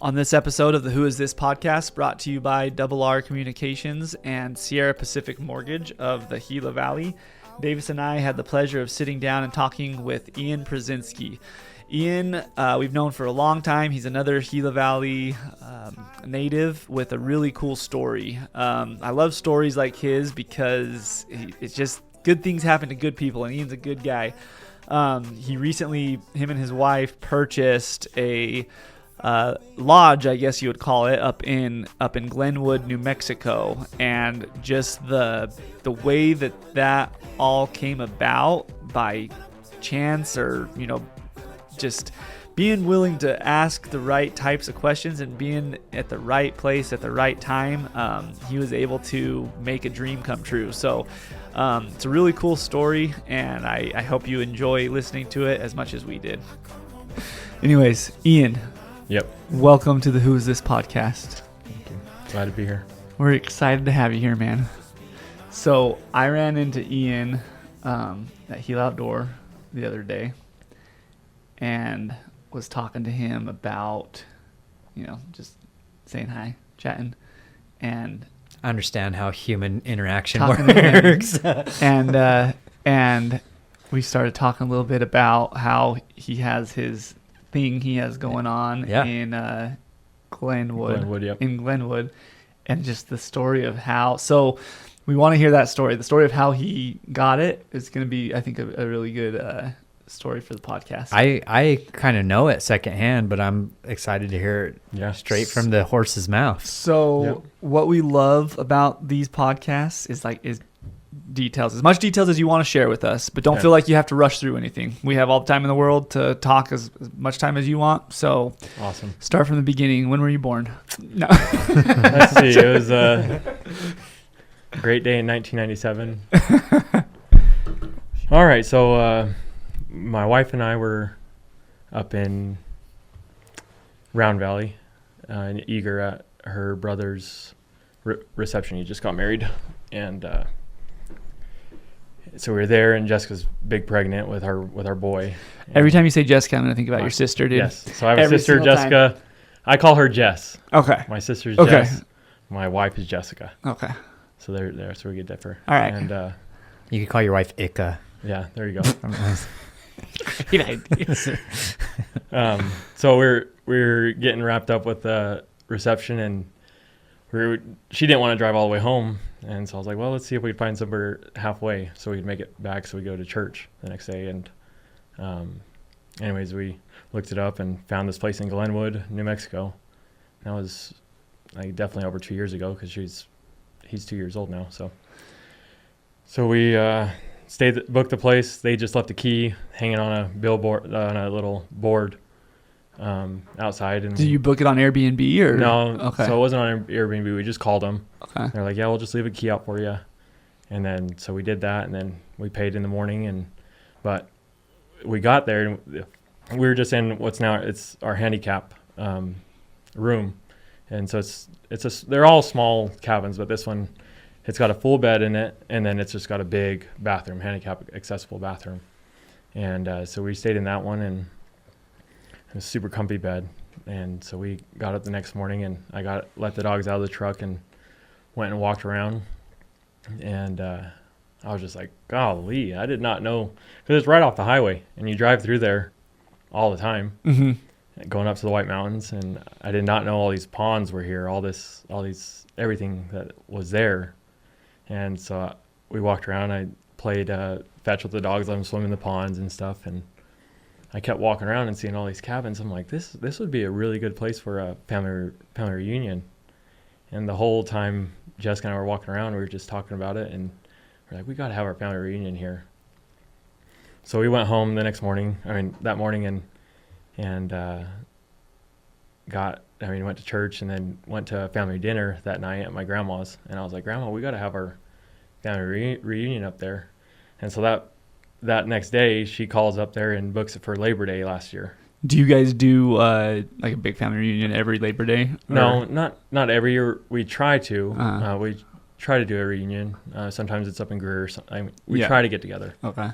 On this episode of the Who Is This podcast, brought to you by Double R Communications and Sierra Pacific Mortgage of the Gila Valley, Davis and I had the pleasure of sitting down and talking with Ian Pruszynski. Ian, we've known for a long time. He's another Gila Valley native with a really cool story. I love stories like his because it's just good things happen to good people, and Ian's a good guy. He recently, him and his wife, purchased a lodge, I guess you would call it, up in Glenwood, New Mexico, and just the way that all came about by chance, or just being willing to ask the right types of questions and being at the right place at the right time, he was able to make a dream come true. So it's a really cool story, and I hope you enjoy listening to it as much as we did. Anyways, Ian. Yep. Welcome to the Who Is This podcast. Thank you. Glad to be here. We're excited to have you here, man. So I ran into Ian at Gila Outdoor the other day and was talking to him about, just saying hi, chatting, and I understand how human interaction works. and we started talking a little bit about how he has his thing he has going on in Glenwood, and just the story of how. So we want to hear that story. The story of how he got it is going to be, I think, a really good story for the podcast. I kind of know it secondhand, but I'm excited to hear it straight from the horse's mouth. So what we love about these podcasts is details, as much details as you want to share with us, but don't feel like you have to rush through anything. We have all the time in the world to talk as much time as you want. So awesome. Start from the beginning. When were you born? No. Let's see. It was a great day in 1997. All right. So my wife and I were up in Round Valley in Eager at her brother's reception. He just got married, and so we were there, and Jessica's big pregnant with our boy. Every time you say Jessica, I'm going to think about your sister, dude. Yes. So I have a sister, Jessica. Time. I call her Jess. Okay. My sister's Jess. My wife is Jessica. Okay. So that's where we get differ. All right. And you could call your wife Ika. Yeah, there you go. So we're getting wrapped up with the reception, and she didn't want to drive all the way home. And so I was like, well, let's see if we can find somewhere halfway so we can make it back so we go to church the next day. And anyways, we looked it up and found this place in Glenwood, New Mexico. That was definitely over 2 years ago, because he's 2 years old now. So we booked the place. They just left the key hanging on a billboard, on a little board outside. And did you book it on Airbnb or no? Okay. So it wasn't on Airbnb. We just called them. Okay. They're like, yeah, we'll just leave a key out for you. And then so we did that, and then we paid in the morning. But we got there, and we were just in what's now it's our handicap room, and so they're all small cabins, but this one, it's got a full bed in it, and then it's just got a big bathroom, handicap accessible bathroom. And so we stayed in that one, and it was a super comfy bed. And so we got up the next morning, and I let the dogs out of the truck and went and walked around. And I was just like, golly, I did not know, because it's right off the highway, and you drive through there all the time, going up to the White Mountains. And I did not know all these ponds were here, all these everything that was there. And so we walked around. I played fetch with the dogs, let them swim in the ponds and stuff. And I kept walking around and seeing all these cabins. I'm like, this would be a really good place for a family reunion. And the whole time Jessica and I were walking around, we were just talking about it, and we're like, we got to have our family reunion here. So we went home that morning, and went to church, and then went to a family dinner that night at my grandma's. And I was like, Grandma, we got to have our family reunion up there. And so that next day, she calls up there and books it for Labor Day last year. Do you guys do like a big family reunion every Labor Day? Or? No, not every year. We try to. We try to do a reunion. Sometimes it's up in Greer. We try to get together. Okay.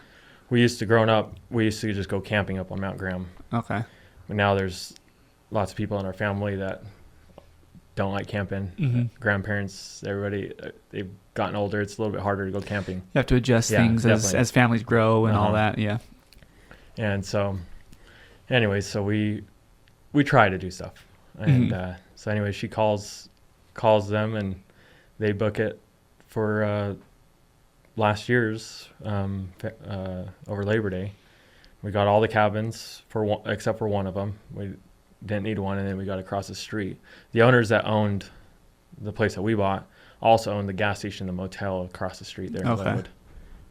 We used to, growing up, we used to just go camping up on Mount Graham. Okay. But now there's lots of people in our family that don't like camping. Mm-hmm. Grandparents, everybody, they've gotten older. It's a little bit harder to go camping. You have to adjust things as families grow and all that. Yeah. And so, anyways, so we try to do stuff. And so anyway, she calls them and they book it for last year's over Labor Day. We got all the cabins except for one of them. We didn't need one, and then we got across the street. The owners that owned the place that we bought also owned the gas station, the motel across the street there in Glenwood.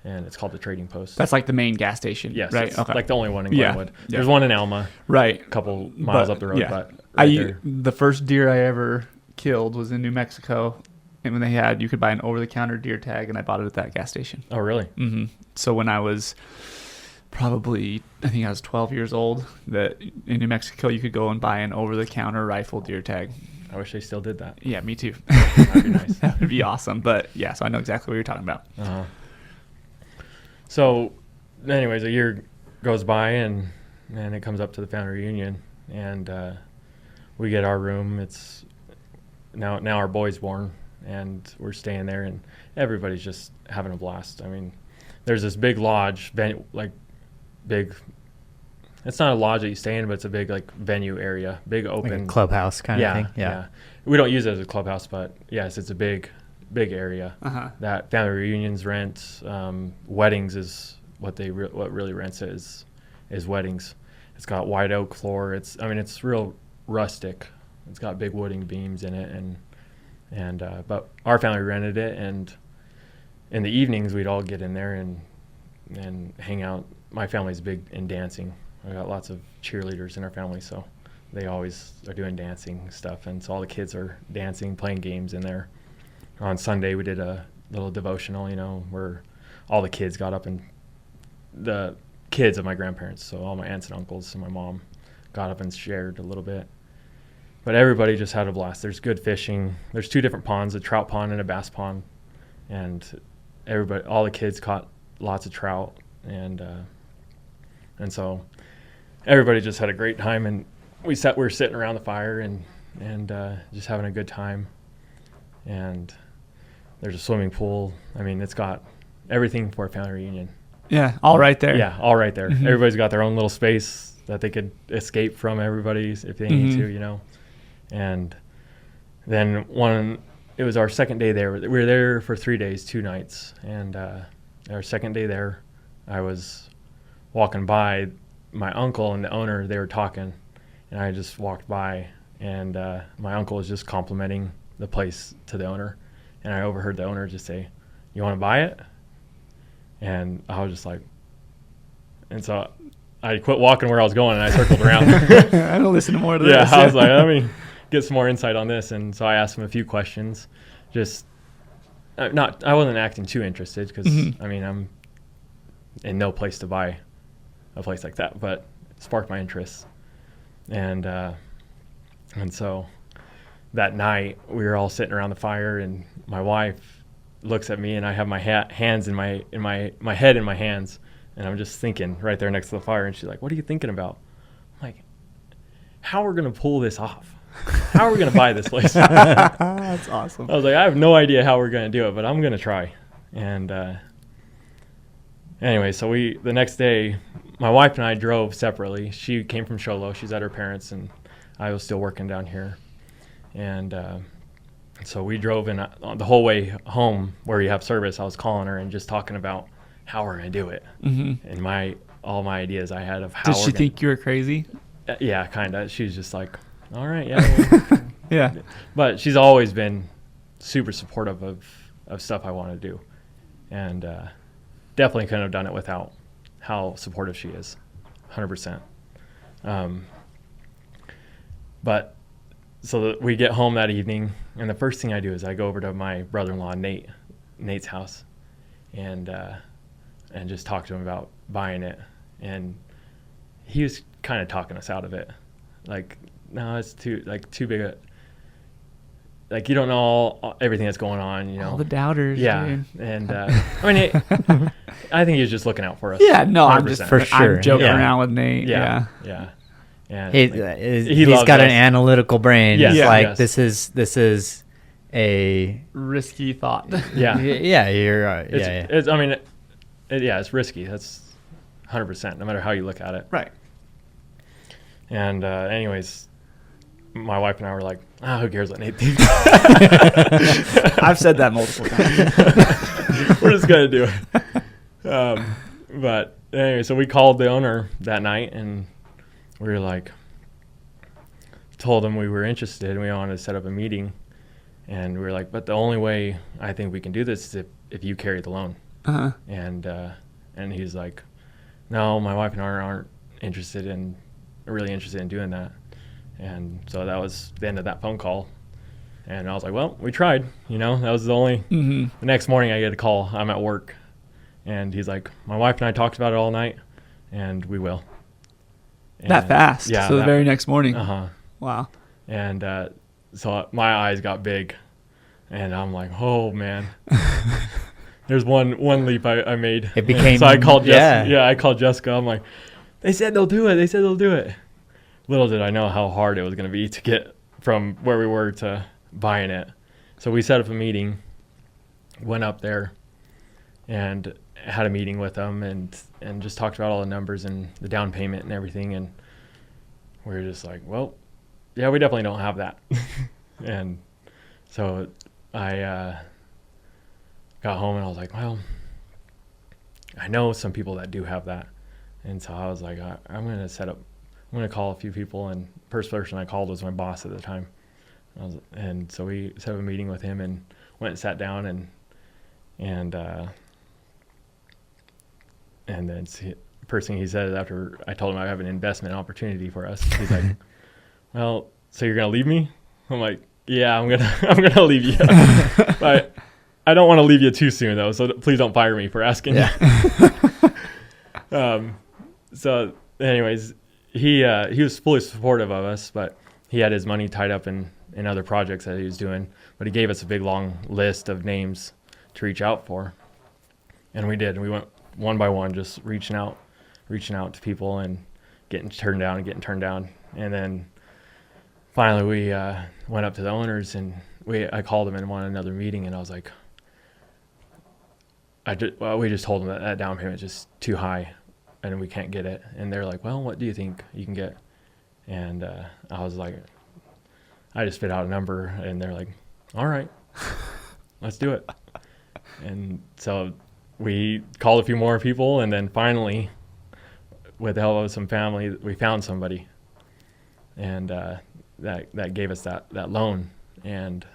And it's called the Trading Post. That's like the main gas station. Yes, right. It's like the only one in Glenwood. Yeah. There's one in Alma, right, a couple miles up the road. Yeah. But right the first deer I ever killed was in New Mexico, and when you could buy an over-the-counter deer tag, and I bought it at that gas station. Oh, really? Mm-hmm. So when I was probably, I think I was 12 years old, that in New Mexico you could go and buy an over-the-counter rifle deer tag. I wish they still did that. Yeah, me too. That'd be nice. That would be awesome. But yeah, so I know exactly what you're talking about. Uh-huh. So, anyways, a year goes by and it comes up to the family reunion, and we get our room. It's now our boy's born, and we're staying there, and everybody's just having a blast. I mean, there's this big lodge, big. It's not a lodge that you stay in, but it's a big venue area, big open like a clubhouse kind of thing. Yeah. We don't use it as a clubhouse, but yes, it's a big area that family reunions rent. Weddings is what really rents it is weddings. It's got white oak floor. It's real rustic. It's got big wooden beams in it, and but our family rented it, and in the evenings we'd all get in there and hang out. My family's big in dancing. I got lots of cheerleaders in our family, so they always are doing dancing stuff, and so all the kids are dancing, playing games in there. On Sunday, we did a little devotional, where all the kids got up, and the kids of my grandparents, so all my aunts and uncles and my mom, got up and shared a little bit. But everybody just had a blast. There's good fishing. There's 2 different ponds, a trout pond and a bass pond, and all the kids caught lots of trout, and so everybody just had a great time, and we were sitting around the fire and just having a good time. And there's a swimming pool. I mean, it's got everything for a family reunion. Yeah, all right there. Yeah, all right there. Mm-hmm. Everybody's got their own little space that they could escape from everybody if they need to, And then it was our second day there. We were there for 3 days, 2 nights. And our second day there, I was walking by my uncle and the owner. They were talking, and I just walked by, and my uncle was just complimenting the place to the owner, and I overheard the owner just say, "You want to buy it?" And I was just like, and so I quit walking where I was going, and I circled around. I don't listen to more of this. Yeah, I was like, let me get some more insight on this, and so I asked him a few questions. Just I wasn't acting too interested because I'm in no place to buy a place like that, but it sparked my interest, and so that night we were all sitting around the fire, and my wife looks at me, and I have my hands in my head in my hands, and I'm just thinking right there next to the fire, and she's like, "What are you thinking about?" I'm like, "How are we gonna pull this off? How are we gonna buy this place?" That's awesome. I was like, I have no idea how we're gonna do it, but I'm gonna try. And anyway, so the next day, my wife and I drove separately. She came from Sholo. She's at her parents', and I was still working down here. And so we drove in the whole way home where you have service. I was calling her and just talking about how we're going to do it. And all my ideas I had of how. Did she think you were crazy? Yeah, kind of. She was just like, all right, yeah. Yeah. But she's always been super supportive of stuff I want to do. And definitely couldn't have done it without how supportive she is, 100%. But so we get home that evening, and the first thing I do is I go over to my brother-in-law, Nate's house, and just talk to him about buying it. And he was kind of talking us out of it. Like, no, it's too big like, you don't know everything that's going on, All the doubters. Yeah. Dude. And I think he was just looking out for us. Yeah, no, 100%. For sure. I'm joking around with Nate. Yeah. And he's got an analytical brain. Yes, He's like, yes. this is a risky thought. Yeah. You're right. It's I mean, it's risky. That's 100%, no matter how you look at it. Right. And anyways, my wife and I were like, who cares what Nate thinks? I've said that multiple times. We're just going to do it. But anyway, so we called the owner that night, and we were like, told him we were interested and we wanted to set up a meeting. And we were like, but the only way I think we can do this is if you carry the loan. Uh-huh. And he's like, no, my wife and I aren't really interested in doing that. And so that was the end of that phone call. And I was like, well, we tried, that was the only, the next morning I get a call. I'm at work and he's like, my wife and I talked about it all night and we will. And that fast. Yeah. So the very next morning. Uh-huh. Wow. And, so my eyes got big and I'm like, oh man, there's one leap I made. It became, so I called Jessica. Yeah. I called Jessica. I'm like, they said they'll do it. Little did I know how hard it was going to be to get from where we were to buying it. So we set up a meeting, went up there and had a meeting with them and just talked about all the numbers and the down payment and everything. And we were just like, well, yeah, we definitely don't have that. And so I got home and I was like, well, I know some people that do have that. And so I was like, I'm going to call a few people. And first person I called was my boss at the time. And so we set up a meeting with him and went and sat down and then first thing he said after I told him I have an investment opportunity for us, he's like, well, so you're going to leave me? I'm like, yeah, I'm going to leave you. But I don't want to leave you too soon though. So please don't fire me for asking. Yeah. So anyways, he was fully supportive of us, but he had his money tied up in other projects that he was doing. But he gave us a big long list of names to reach out for, and we did. And we went one by one, just reaching out to people and getting turned down. And then finally we went up to the owners and I called them and wanted another meeting. And I was like, we just told them that down payment is just too high and we can't get it. And they're like, well, what do you think you can get? And I was like, I just spit out a number and they're like, all right, let's do it. And so we called a few more people, and then finally, with the help of some family, we found somebody, and that gave us that loan. And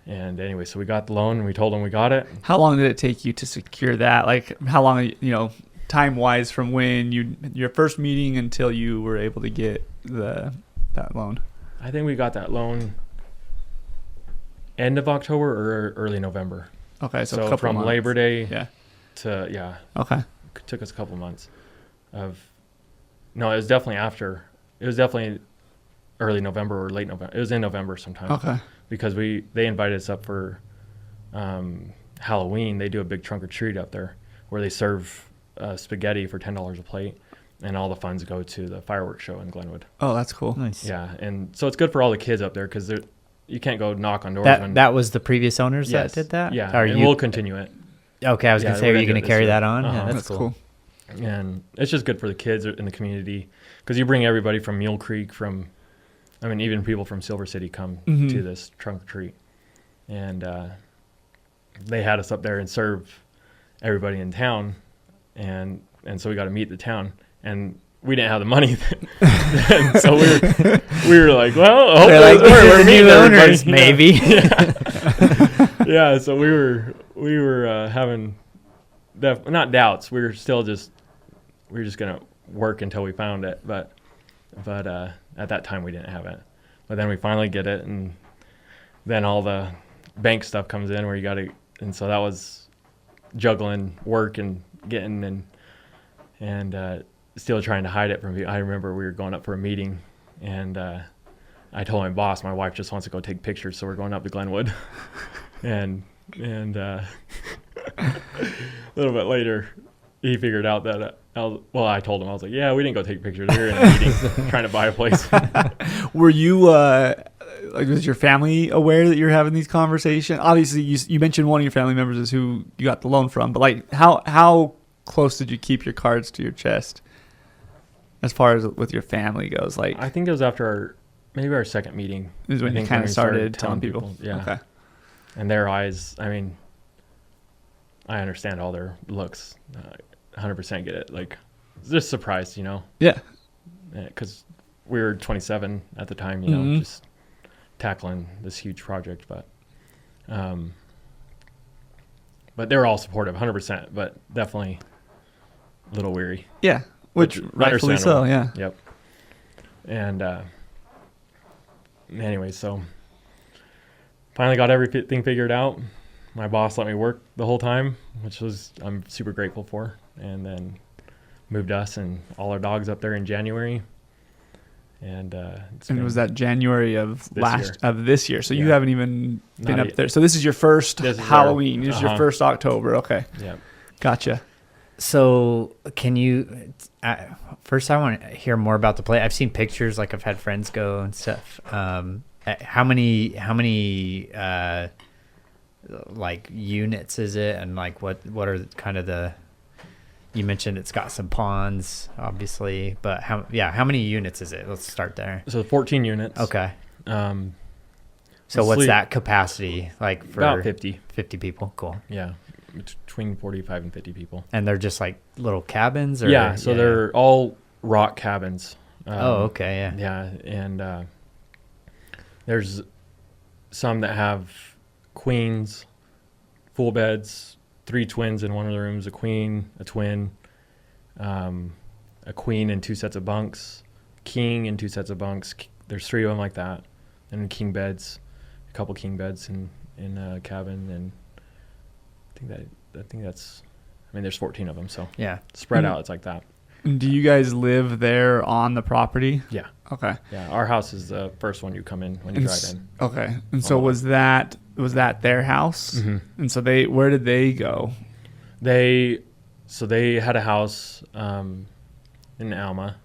anyway, so we got the loan, and we told them we got it. How long did it take you to secure that? Like, how long, time-wise, from when your first meeting until you were able to get that loan? I think we got that loan end of October or early November. Okay, so a couple from months. Labor Day to Okay. It took us a couple months it was definitely early November or late November. It was in November sometime. Okay. Because they invited us up for Halloween. They do a big trunk or treat up there where they serve spaghetti for $10 a plate, and all the funds go to the fireworks show in Glenwood. Oh, that's cool. Nice. Yeah, and so it's good for all the kids up there because you can't go knock on doors. That was the previous owners Yes. that did that? Yeah, and we'll continue it. Okay, I was going to say, are you going to carry that on? Uh-huh. Yeah, that's cool. And it's just good for the kids in the community because you bring everybody from Mule Creek, even people from Silver City come to this trunk or treat. And they had us up there and serve everybody in town. And so we got to meet the town. And we didn't have the money then. So we were like, well, we're meeting owners, maybe. Yeah, so we were having not doubts. We were just gonna work until we found it, but at that time we didn't have it. But then we finally get it, and then all the bank stuff comes in where you got to, and so that was juggling work and getting and still trying to hide it from people. I remember we were going up for a meeting, and I told my boss, my wife just wants to go take pictures, so we're going up to Glenwood. and a little bit later, he figured out that I told him, I was like, yeah, we didn't go take pictures. We were in a meeting trying to buy a place. Were you like, was your family aware that you're having these conversations? Obviously, you mentioned one of your family members is who you got the loan from, but like how close did you keep your cards to your chest as far as with your family goes? Like, I think it was after our second meeting. Is when you kind of started telling people. Yeah. Okay. And their eyes, I mean, I understand all their looks. 100% get it. Like, just surprised, Yeah. Because we were 27 at the time, just tackling this huge project. But they were all supportive, 100%, but definitely a little weary. Yeah. Which rightfully so, yeah. Yep. And anyway, so finally got everything figured out. My boss let me work the whole time, which I'm super grateful for. And then moved us and all our dogs up there in January. And was that January of this year? So you haven't even been up there. So this is your first Halloween. This is your first October. Okay. Yeah. Gotcha. So can you? First, I want to hear more about the play. I've seen pictures. Like I've had friends go and stuff. How many like units is it, and like what are kind of the? You mentioned it's got some ponds, obviously, but how many units is it? Let's start there. So 14 units. Okay. So what's that capacity like for? About 50 people? Cool. Yeah. Between 45 and 50 people. And they're just like little cabins? Or, yeah. So they're all rock cabins. Okay. Yeah. Yeah. And there's some that have queens, full beds, 3 twins in one of the rooms, a queen, a twin, a queen and 2 sets of bunks, king and 2 sets of bunks. There's 3 of them like that. And king beds, a couple king beds in a cabin. And I think that's, there's 14 of them. So yeah, spread out. It's like that. Do you guys live there on the property? Yeah. Okay. Yeah. Our house is the first one you come in when you drive in. Okay. And so was that their house? Mm-hmm. And so where did they go? They had a house in Alma.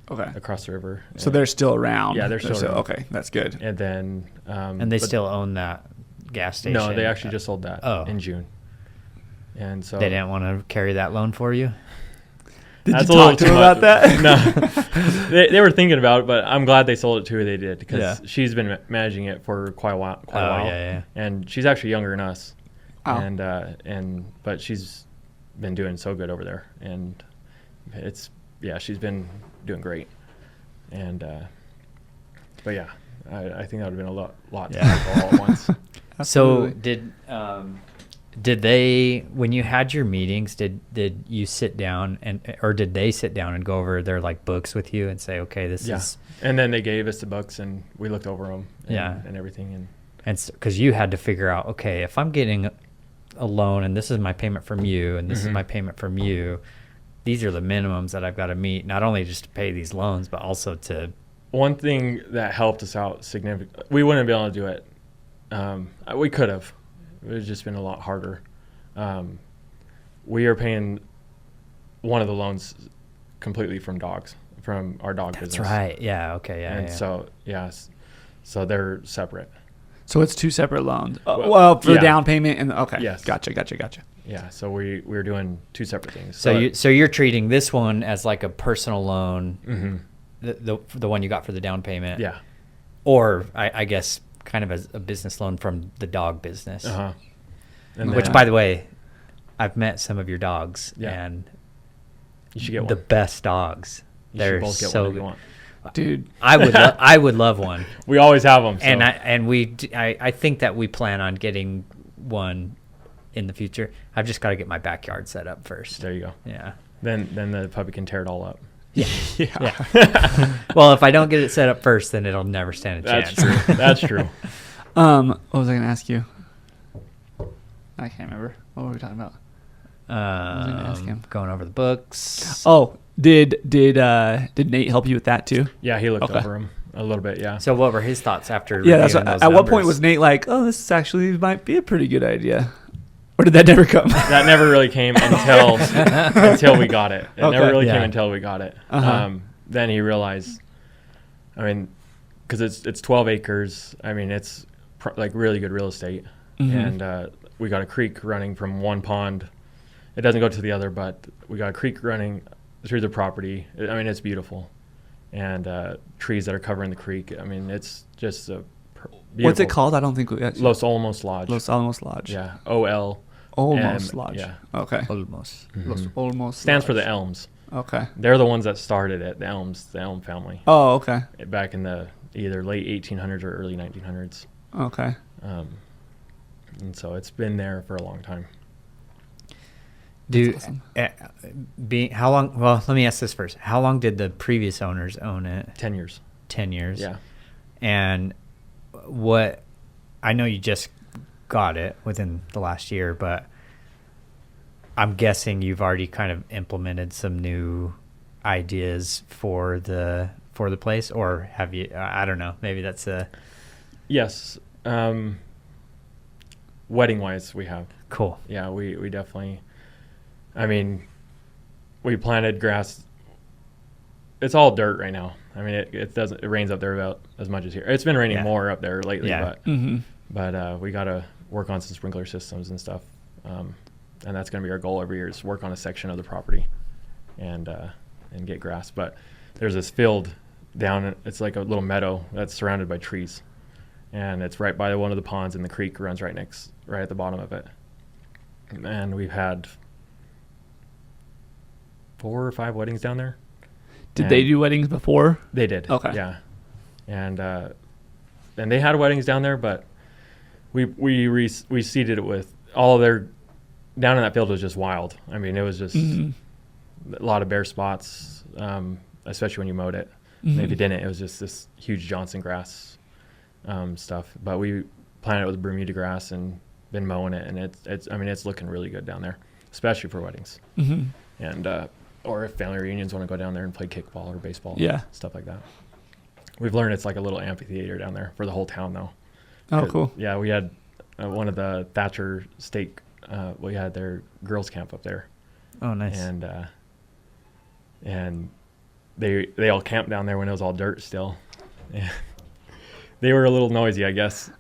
Okay. Across the river. So they're still around. Yeah, they're still around. Okay, that's good. And then and they still own that gas station. No, they actually just sold that in June. And so they didn't want to carry that loan for you? Did you talk to them about that? No. they were thinking about it, but I'm glad they sold it to her. They did, because she's been managing it for quite a while. Yeah. And she's actually younger than us. Oh. But she's been doing so good over there, and she's been doing great. And but yeah, I think that would have been a lot to tackle all at once. So did they, when you had your meetings, did you sit down or did they sit down and go over their like books with you and say, okay, this is, and then they gave us the books and we looked over them and everything. And because you had to figure out, okay, if I'm getting a loan and this is my payment from you and this is my payment from you, these are the minimums that I've got to meet, not only just to pay these loans, but also to. One thing that helped us out significantly, we wouldn't be able to do it. We could have. It would have just been a lot harder. We are paying one of the loans completely from our dog business. That's right. Yeah. Okay. Yeah. And so they're separate. So it's 2 separate loans. For the down payment and okay. Yes. Gotcha. Yeah. So we're doing 2 separate things. So you're treating this one as like a personal loan, the one you got for the down payment. Yeah. Or I guess kind of as a business loan from the dog business. Which, by the way, I've met some of your dogs, and you should get one. The best dogs. They're both get so one if good. you want. Dude, I would love one. We always have them. So. I think that we plan on getting one in the future. I've just got to get my backyard set up first. There you go. Yeah. Then the puppy can tear it all up. Yeah. Well, if I don't get it set up first, then it'll never stand a chance. That's true. That's true. What was I going to ask you? I can't remember. What were we talking about? Going over the books. Oh, did Nate help you with that too? Yeah, he looked over them a little bit. Yeah. So what were his thoughts after? Yeah, that's what, at what point was Nate like, "Oh, this actually might be a pretty good idea"? Or did that never come? That never really came until we got it. It Okay. never really Yeah. came until we got it. Uh-huh. Then he realized, I mean, because it's 12 acres. I mean, it's like really good real estate. Mhm. And we got a creek running from one pond. It doesn't go to the other, but we got a creek running through the property. I mean, it's beautiful. And trees that are covering the creek. I mean, it's just a beautiful. What's it called? I don't think we actually. Los Olmos Lodge. Los Olmos Lodge. Yeah, O-L. Olmos Lodge. Yeah. Okay. Almost. Los Mhm. Olmos Stands for Lodge. the elms. Okay. They're the ones that started it, the Elm family, Oh, okay. back in the either late 1800s or early 1900s. Okay. And so it's been there for a long time. Do That's awesome. how long? Well, let me ask this first. How long did the previous owners own it? 10 years. 10 years. Yeah. And what? I know you just got it within the last year, but I'm guessing you've already kind of implemented some new ideas for the place, or have you? I don't know. Maybe that's a Yes. Wedding wise, we have. cool. Yeah, we definitely. I mean, we planted grass. It's all dirt right now. I mean, it doesn't. It rains up there about as much as here. It's been raining Yeah. more up there lately, Yeah. Mm-hmm. but we got to work on some sprinkler systems and stuff. And that's going to be our goal every year is work on a section of the property and get grass. But there's this field down. It's like a little meadow that's surrounded by trees, and it's right by one of the ponds, and the creek runs right at the bottom of it. And we've had 4 or 5 weddings down there. Did they do weddings before? They did. Okay. Yeah. And they had weddings down there, but we seeded it with all of their down in that field was just wild. I mean, it was just Mhm. a lot of bare spots, especially when you mowed it. Mhm. If you didn't, it was just this huge Johnson grass stuff. But we planted it with Bermuda grass and been mowing it, and it's looking really good down there, especially for weddings. Mhm. And or if family reunions want to go down there and play kickball or baseball, Yeah. stuff like that. We've learned it's like a little amphitheater down there for the whole town, though. Oh, 'Cause, cool. Yeah, we had one of the Thatcher State. We had their girls' camp up there, Oh, nice. and they all camped down there when it was all dirt still. Yeah. They were a little noisy, I guess.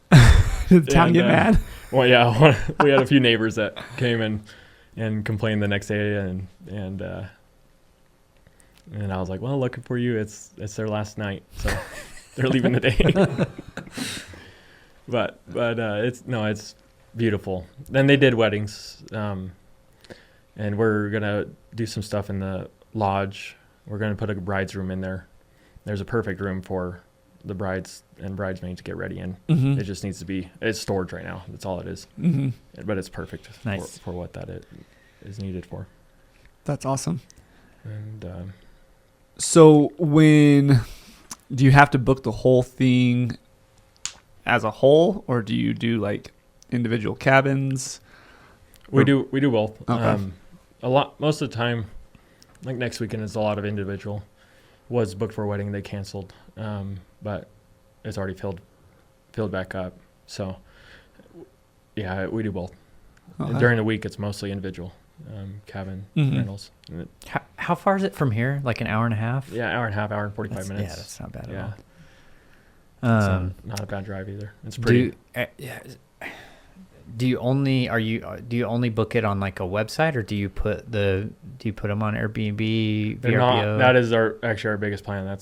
Did the town And, get mad? Well, yeah, we had a few neighbors that came and complained the next day, and I was like, well, looking for you. It's their last night, so they're leaving today. but it's beautiful. Then they did weddings, and we're gonna do some stuff in the lodge. We're gonna put a bride's room in there. There's a perfect room for the brides and bridesmaids to get ready in. Mhm. It just needs to be. It's storage right now. That's all it is. Mhm. But it's perfect Nice. for what that it is needed for. That's awesome. And So do you have to book the whole thing as a whole, or do you do like individual cabins? we do both. Okay. Most of the time, like next weekend is a lot of individual. Was booked for a wedding, they canceled, but it's already filled back up. So yeah, we do both. Okay. During the week, it's mostly individual cabin Mhm. rentals. And How far is it from here? Like an hour and a half? yeah, hour and a half, hour and 45 Yeah, minutes. that's not bad Yeah, at all. it's not a bad drive either. It's pretty. Do you only book it on like a website, or do you put them on Airbnb, They're not, VRBO? that is our biggest plan.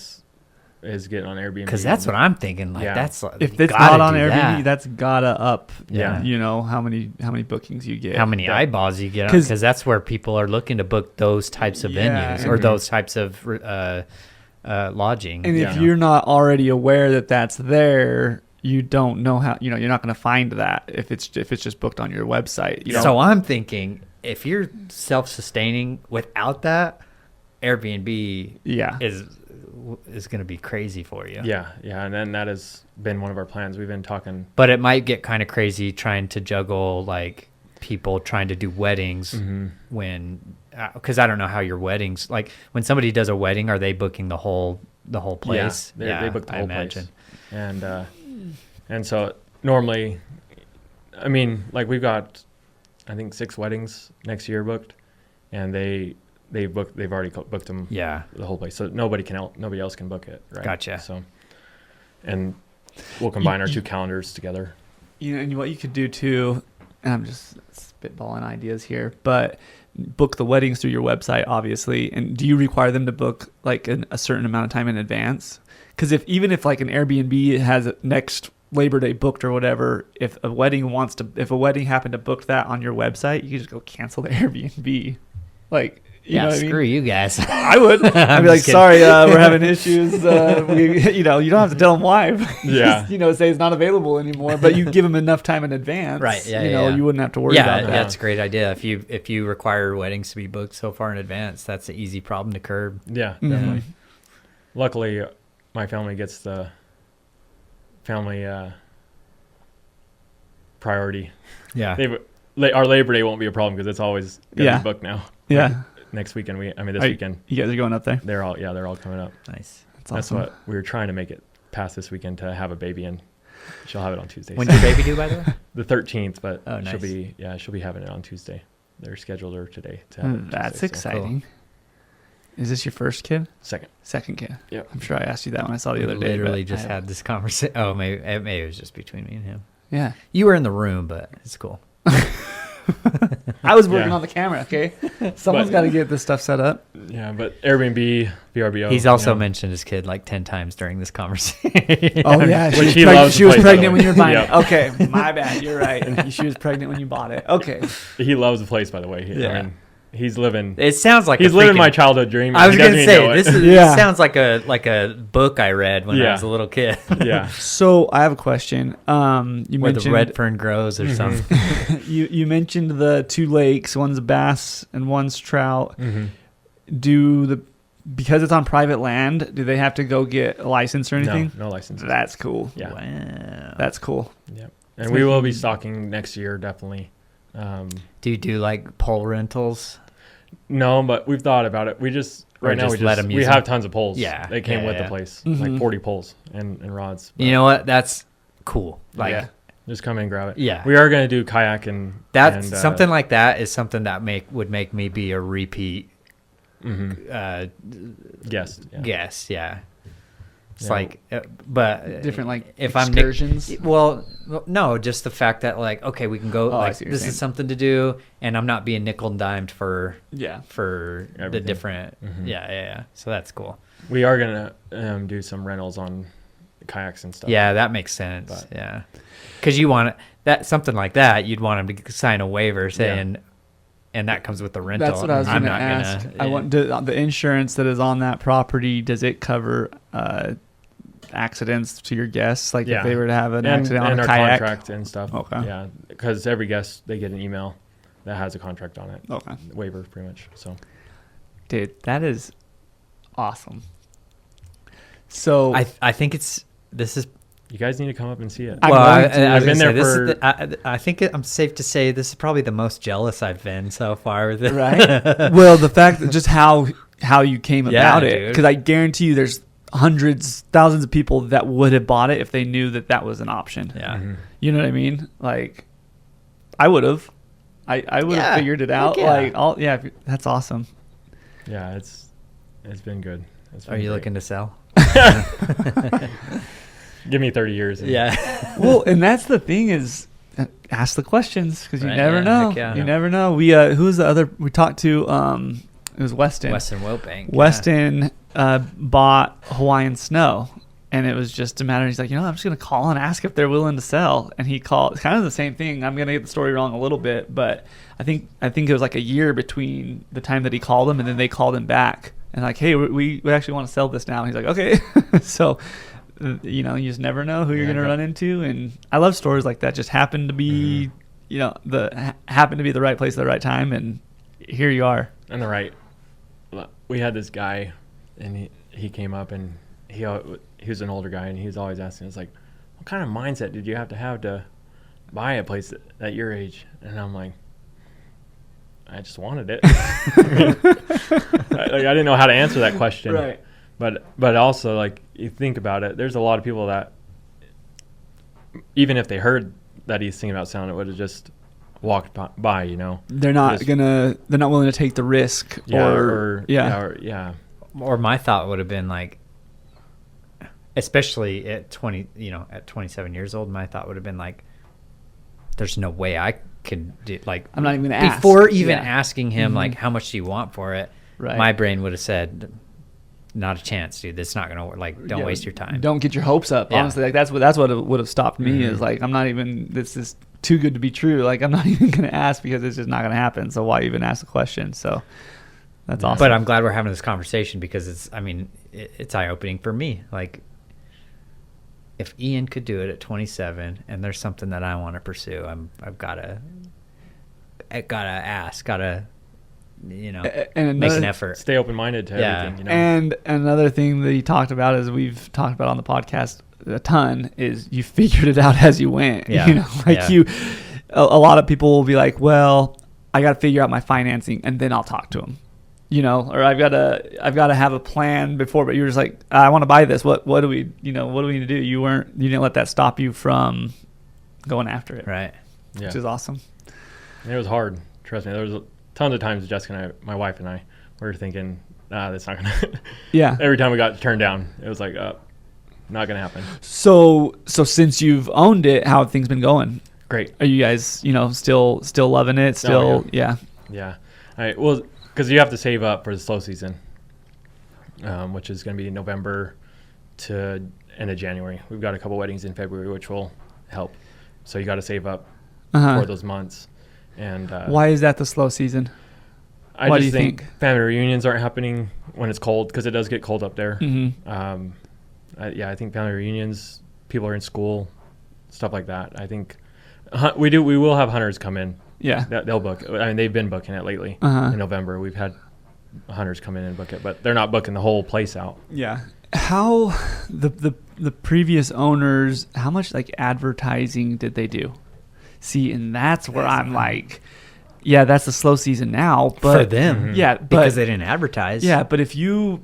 Is getting on Airbnb. Because that's what I'm thinking. Like Yeah. that's If you it's gotta not on do Airbnb, that. that's gotta up. Yeah. You know how many bookings you get. How many Yeah. eyeballs you get? 'Cause- Because that's where people are looking to book those types of Yeah, venues or mhm. those types of lodging. And Yeah. if you're not already aware that that's there, you don't know how. You're not going to find that if it's just booked on your website. So I'm thinking if you're self-sustaining without that, Airbnb yeah. is going to be crazy for you. Yeah, and then that has been one of our plans. We've been talking. But it might get kind of crazy trying to juggle like people trying to do weddings Mm-hmm. when, because I don't know how your weddings, like when somebody does a wedding, are they booking the whole place? Yeah, they book the I whole imagine. place. And so normally, I mean, like we've got I think 6 weddings next year booked, and they've already booked them. Yeah. The whole place, so nobody else can book it. Right. Gotcha. So, and we'll combine our 2 calendars together. And what you could do too, and I'm just spitballing ideas here, but book the weddings through your website, obviously. And do you require them to book like a certain amount of time in advance? Because even if like an Airbnb has next Labor Day booked or whatever, if a wedding happened to book that on your website, you could just go cancel the Airbnb. Like, you know what I mean? Screw you guys. I would. I'd be like, sorry, we're having issues. You don't have to tell them why. Yeah. Just, say it's not available anymore. But you give them enough time in advance. Right. Yeah. You wouldn't have to worry about that. That's a great idea. If you require weddings to be booked so far in advance, that's an easy problem to curb. Yeah, definitely. Luckily, my family gets the family priority. Yeah. Our Labor Day won't be a problem because it's always going to be booked now. Yeah. Like next weekend, this weekend. You guys are going up there? They're all coming up. Nice. That's what we were trying to make it past this weekend to have a baby, and she'll have it on Tuesday. When's your baby due, by the way? The 13th, but nice. she'll be having it on Tuesday. They're scheduled her today to have it on That's Tuesday, exciting. Cool. Is this your first kid? Second kid. Yeah. I'm sure I asked you that when I saw the other day. Literally just had this conversation. Oh, maybe it was just between me and him. Yeah. You were in the room, but it's cool. I was working on the camera, okay? Someone's got to get this stuff set up. Yeah, but Airbnb, VRBO. He's also mentioned his kid like 10 times during this conversation. Oh, yeah. She was pregnant when you were buying it. Okay, my bad. You're right. She was pregnant when you bought it. Okay. He loves the place, by the way. I mean, he's living. It sounds like he's living my childhood dream. I was going to say this sounds like a book I read when I was a little kid. Yeah. So I have a question. You Where mentioned the red fern grows or something. You mentioned the 2 lakes. One's bass and one's trout. Mm-hmm. Because it's on private land, do they have to go get a license or anything? No license. That's cool. Yeah. Wow. That's cool. Yep. And we will be stocking next year, definitely. Do you do like pole rentals? No, but we've thought about it. We just we have tons of poles. Yeah, they came with the place, like 40 poles and rods. You know what? That's cool. Like, just come in and grab it. Yeah, we are going to do kayak and something like that is something that would make me be a repeat guest. Yeah. It's like, but different like if excursions. No, just the fact that like, okay, we can go. This is something to do, and I'm not being nickel and dimed for everything. The different. Yeah. So that's cool. We are gonna do some rentals on kayaks and stuff. Yeah, that makes sense. Because you want something like that, you'd want them to sign a waiver saying. And that comes with the rental. That's what I was going to ask. I want the insurance that is on that property. Does it cover accidents to your guests? Like if they were to have an accident on a kayak? And our contract and stuff. Okay. Yeah, because every guest, they get an email that has a contract on it. Okay. Waiver, pretty much. So, dude, that is awesome. So I think this is. You guys need to come up and see it. Well, I've been there for. I think I'm safe to say this is probably the most jealous I've been so far with it. Right. Well, the fact that just how you came about it, because I guarantee you, there's hundreds, thousands of people that would have bought it if they knew that was an option. Yeah. Mm-hmm. You know what I mean? Like, I would have. I would have figured it out. That's awesome. Yeah, it's been good. Are you looking to sell? Give me 30 years. Yeah. Well, and that's the thing is, ask the questions because you never know. You never know. We who was the other we talked to? It was Weston. Weston Wilbank. Weston bought Hawaiian Snow, and it was just a matter. He's like, I'm just gonna call and ask if they're willing to sell. And he called. It's kind of the same thing. I'm gonna get the story wrong a little bit, but I think it was like a year between the time that he called them and then they called him back and like, hey, we actually want to sell this now. And he's like, okay. So. You just never know who you're going to run into. And I love stories like that. Just happen to be, happen to be the right place at the right time. And here you are. And we had this guy and he came up and he was an older guy and he was always asking us like, what kind of mindset did you have to buy a place at your age? And I'm like, I just wanted it. I didn't know how to answer that question. Right. But also, like, you think about it, there's a lot of people that, even if they heard that he's thinking about selling, it would have just walked by, you know. They're not willing to take the risk. Or my thought would have been like, especially at 27 years old, my thought would have been like, there's no way I could do, like, I'm not even going to ask. Before even asking him, like, how much do you want for it? Right. My brain would have said, not a chance, dude. That's not going to work. Like, don't waste your time. Don't get your hopes up. Yeah. Honestly, like that's what would have stopped me is like, I'm not even, this is too good to be true. Like, I'm not even going to ask because it's just not going to happen. So why even ask the question? So that's awesome. But I'm glad we're having this conversation because it's eye-opening for me. Like, if Ian could do it at 27 and there's something that I want to pursue, I've got to ask, make an effort. Stay open-minded to everything, you know. And another thing that he talked about, as we've talked about on the podcast a ton, is you figured it out as you went. Yeah. You know, like a lot of people will be like, well, I got to figure out my financing and then I'll talk to him. You know, or I've got to have a plan before, but you're just like, I want to buy this. What do we need to do? You didn't let that stop you from going after it. Right. Yeah. Which is awesome. And it was hard. Trust me. There was tons of times Jessica and I, my wife and I, we were thinking, that's not going to. Yeah. Every time we got turned down, it was like, not going to happen. So since you've owned it, how have things been going? Great. Are you guys, still loving it? Still, yeah. Yeah. Well, because you have to save up for the slow season, which is going to be November to end of January. We've got a couple weddings in February, which will help. So you got to save up for those months. And why is that the slow season? I just think family reunions aren't happening when it's cold, because it does get cold up there. Mm-hmm. I think family reunions, people are in school, stuff like that. I think we will have hunters come in. Yeah. They'll book. I mean, they've been booking it lately. In November, we've had hunters come in and book it, but they're not booking the whole place out. Yeah. How the previous owners, how much like advertising did they do? See, and that's where I'm like, yeah, that's the slow season now, but for them, yeah, because they didn't advertise. Yeah, but if you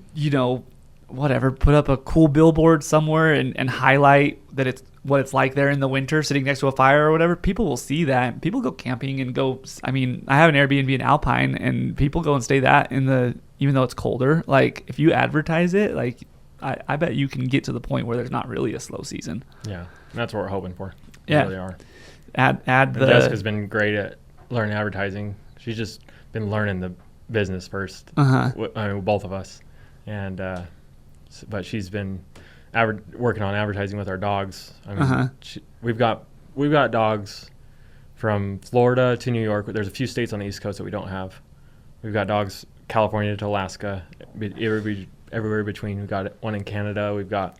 whatever, put up a cool billboard somewhere and highlight that it's what it's like there in the winter, sitting next to a fire or whatever, people will see that. People go camping and go. I mean, I have an Airbnb in Alpine, and people go and stay that even though it's colder. Like, if you advertise it, like, I bet you can get to the point where there's not really a slow season. Yeah, that's what we're hoping for. Yeah, We really are. Add the. Jessica's been great at learning advertising. She's just been learning the business first. Uh-huh. I mean, both of us, and but she's been working on advertising with our dogs. I mean, we've got dogs from Florida to New York. There's a few states on the East Coast that we don't have. We've got dogs California to Alaska, everywhere between. We've got one in Canada. We've got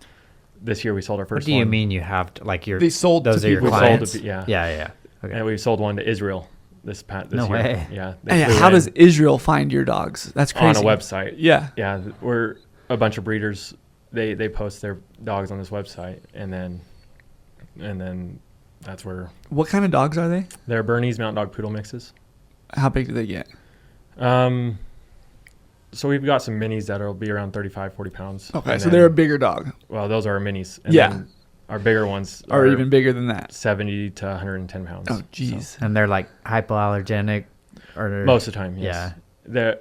this year we sold our first one. What do you mean you have they sold those to are your people? clients? Yeah. Okay. And we sold one to Israel this no year. Way. Yeah. How does Israel find your dogs? That's crazy. On a website. Yeah. Yeah. We're a bunch of breeders. They post their dogs on this website, and then that's where. What kind of dogs are they? They're Bernese Mountain Dog Poodle mixes. How big do they get? So we've got some minis that will be around 35, 40 pounds. Okay, so they're a bigger dog. Well, those are our minis. And then our bigger ones are even bigger than that. 70 to 110 pounds. Oh, jeez. So. And they're like hypoallergenic? Most of the time, yes. Yeah.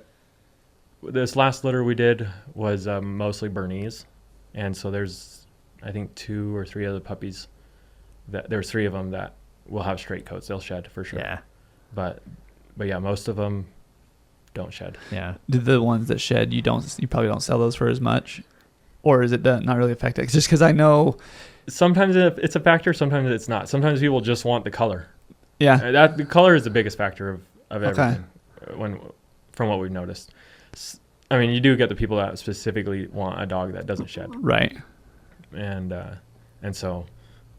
This last litter we did was mostly Bernese. And so there's, I think, 2 or 3 other puppies. There's 3 of them that will have straight coats. They'll shed for sure. Yeah. But yeah, most of them don't shed. Yeah. The ones that shed, you probably don't sell those for as much, or is it not really affected? Just because I know sometimes it's a factor, sometimes it's not. Sometimes people just want the color. Yeah. The color is the biggest factor of everything. From what we've noticed. I mean, you do get the people that specifically want a dog that doesn't shed. Right. And so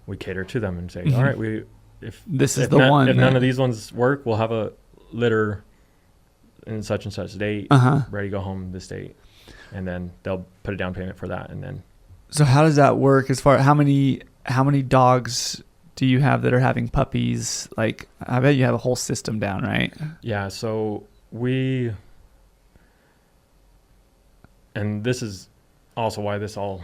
we cater to them and say, all right, if none of these ones work, we'll have a litter in such and such date, ready to go home this date, and then they'll put a down payment for that, and then. So how does that work? As far how many dogs do you have that are having puppies? Like, I bet you have a whole system down, right? Yeah. So and this is also why this all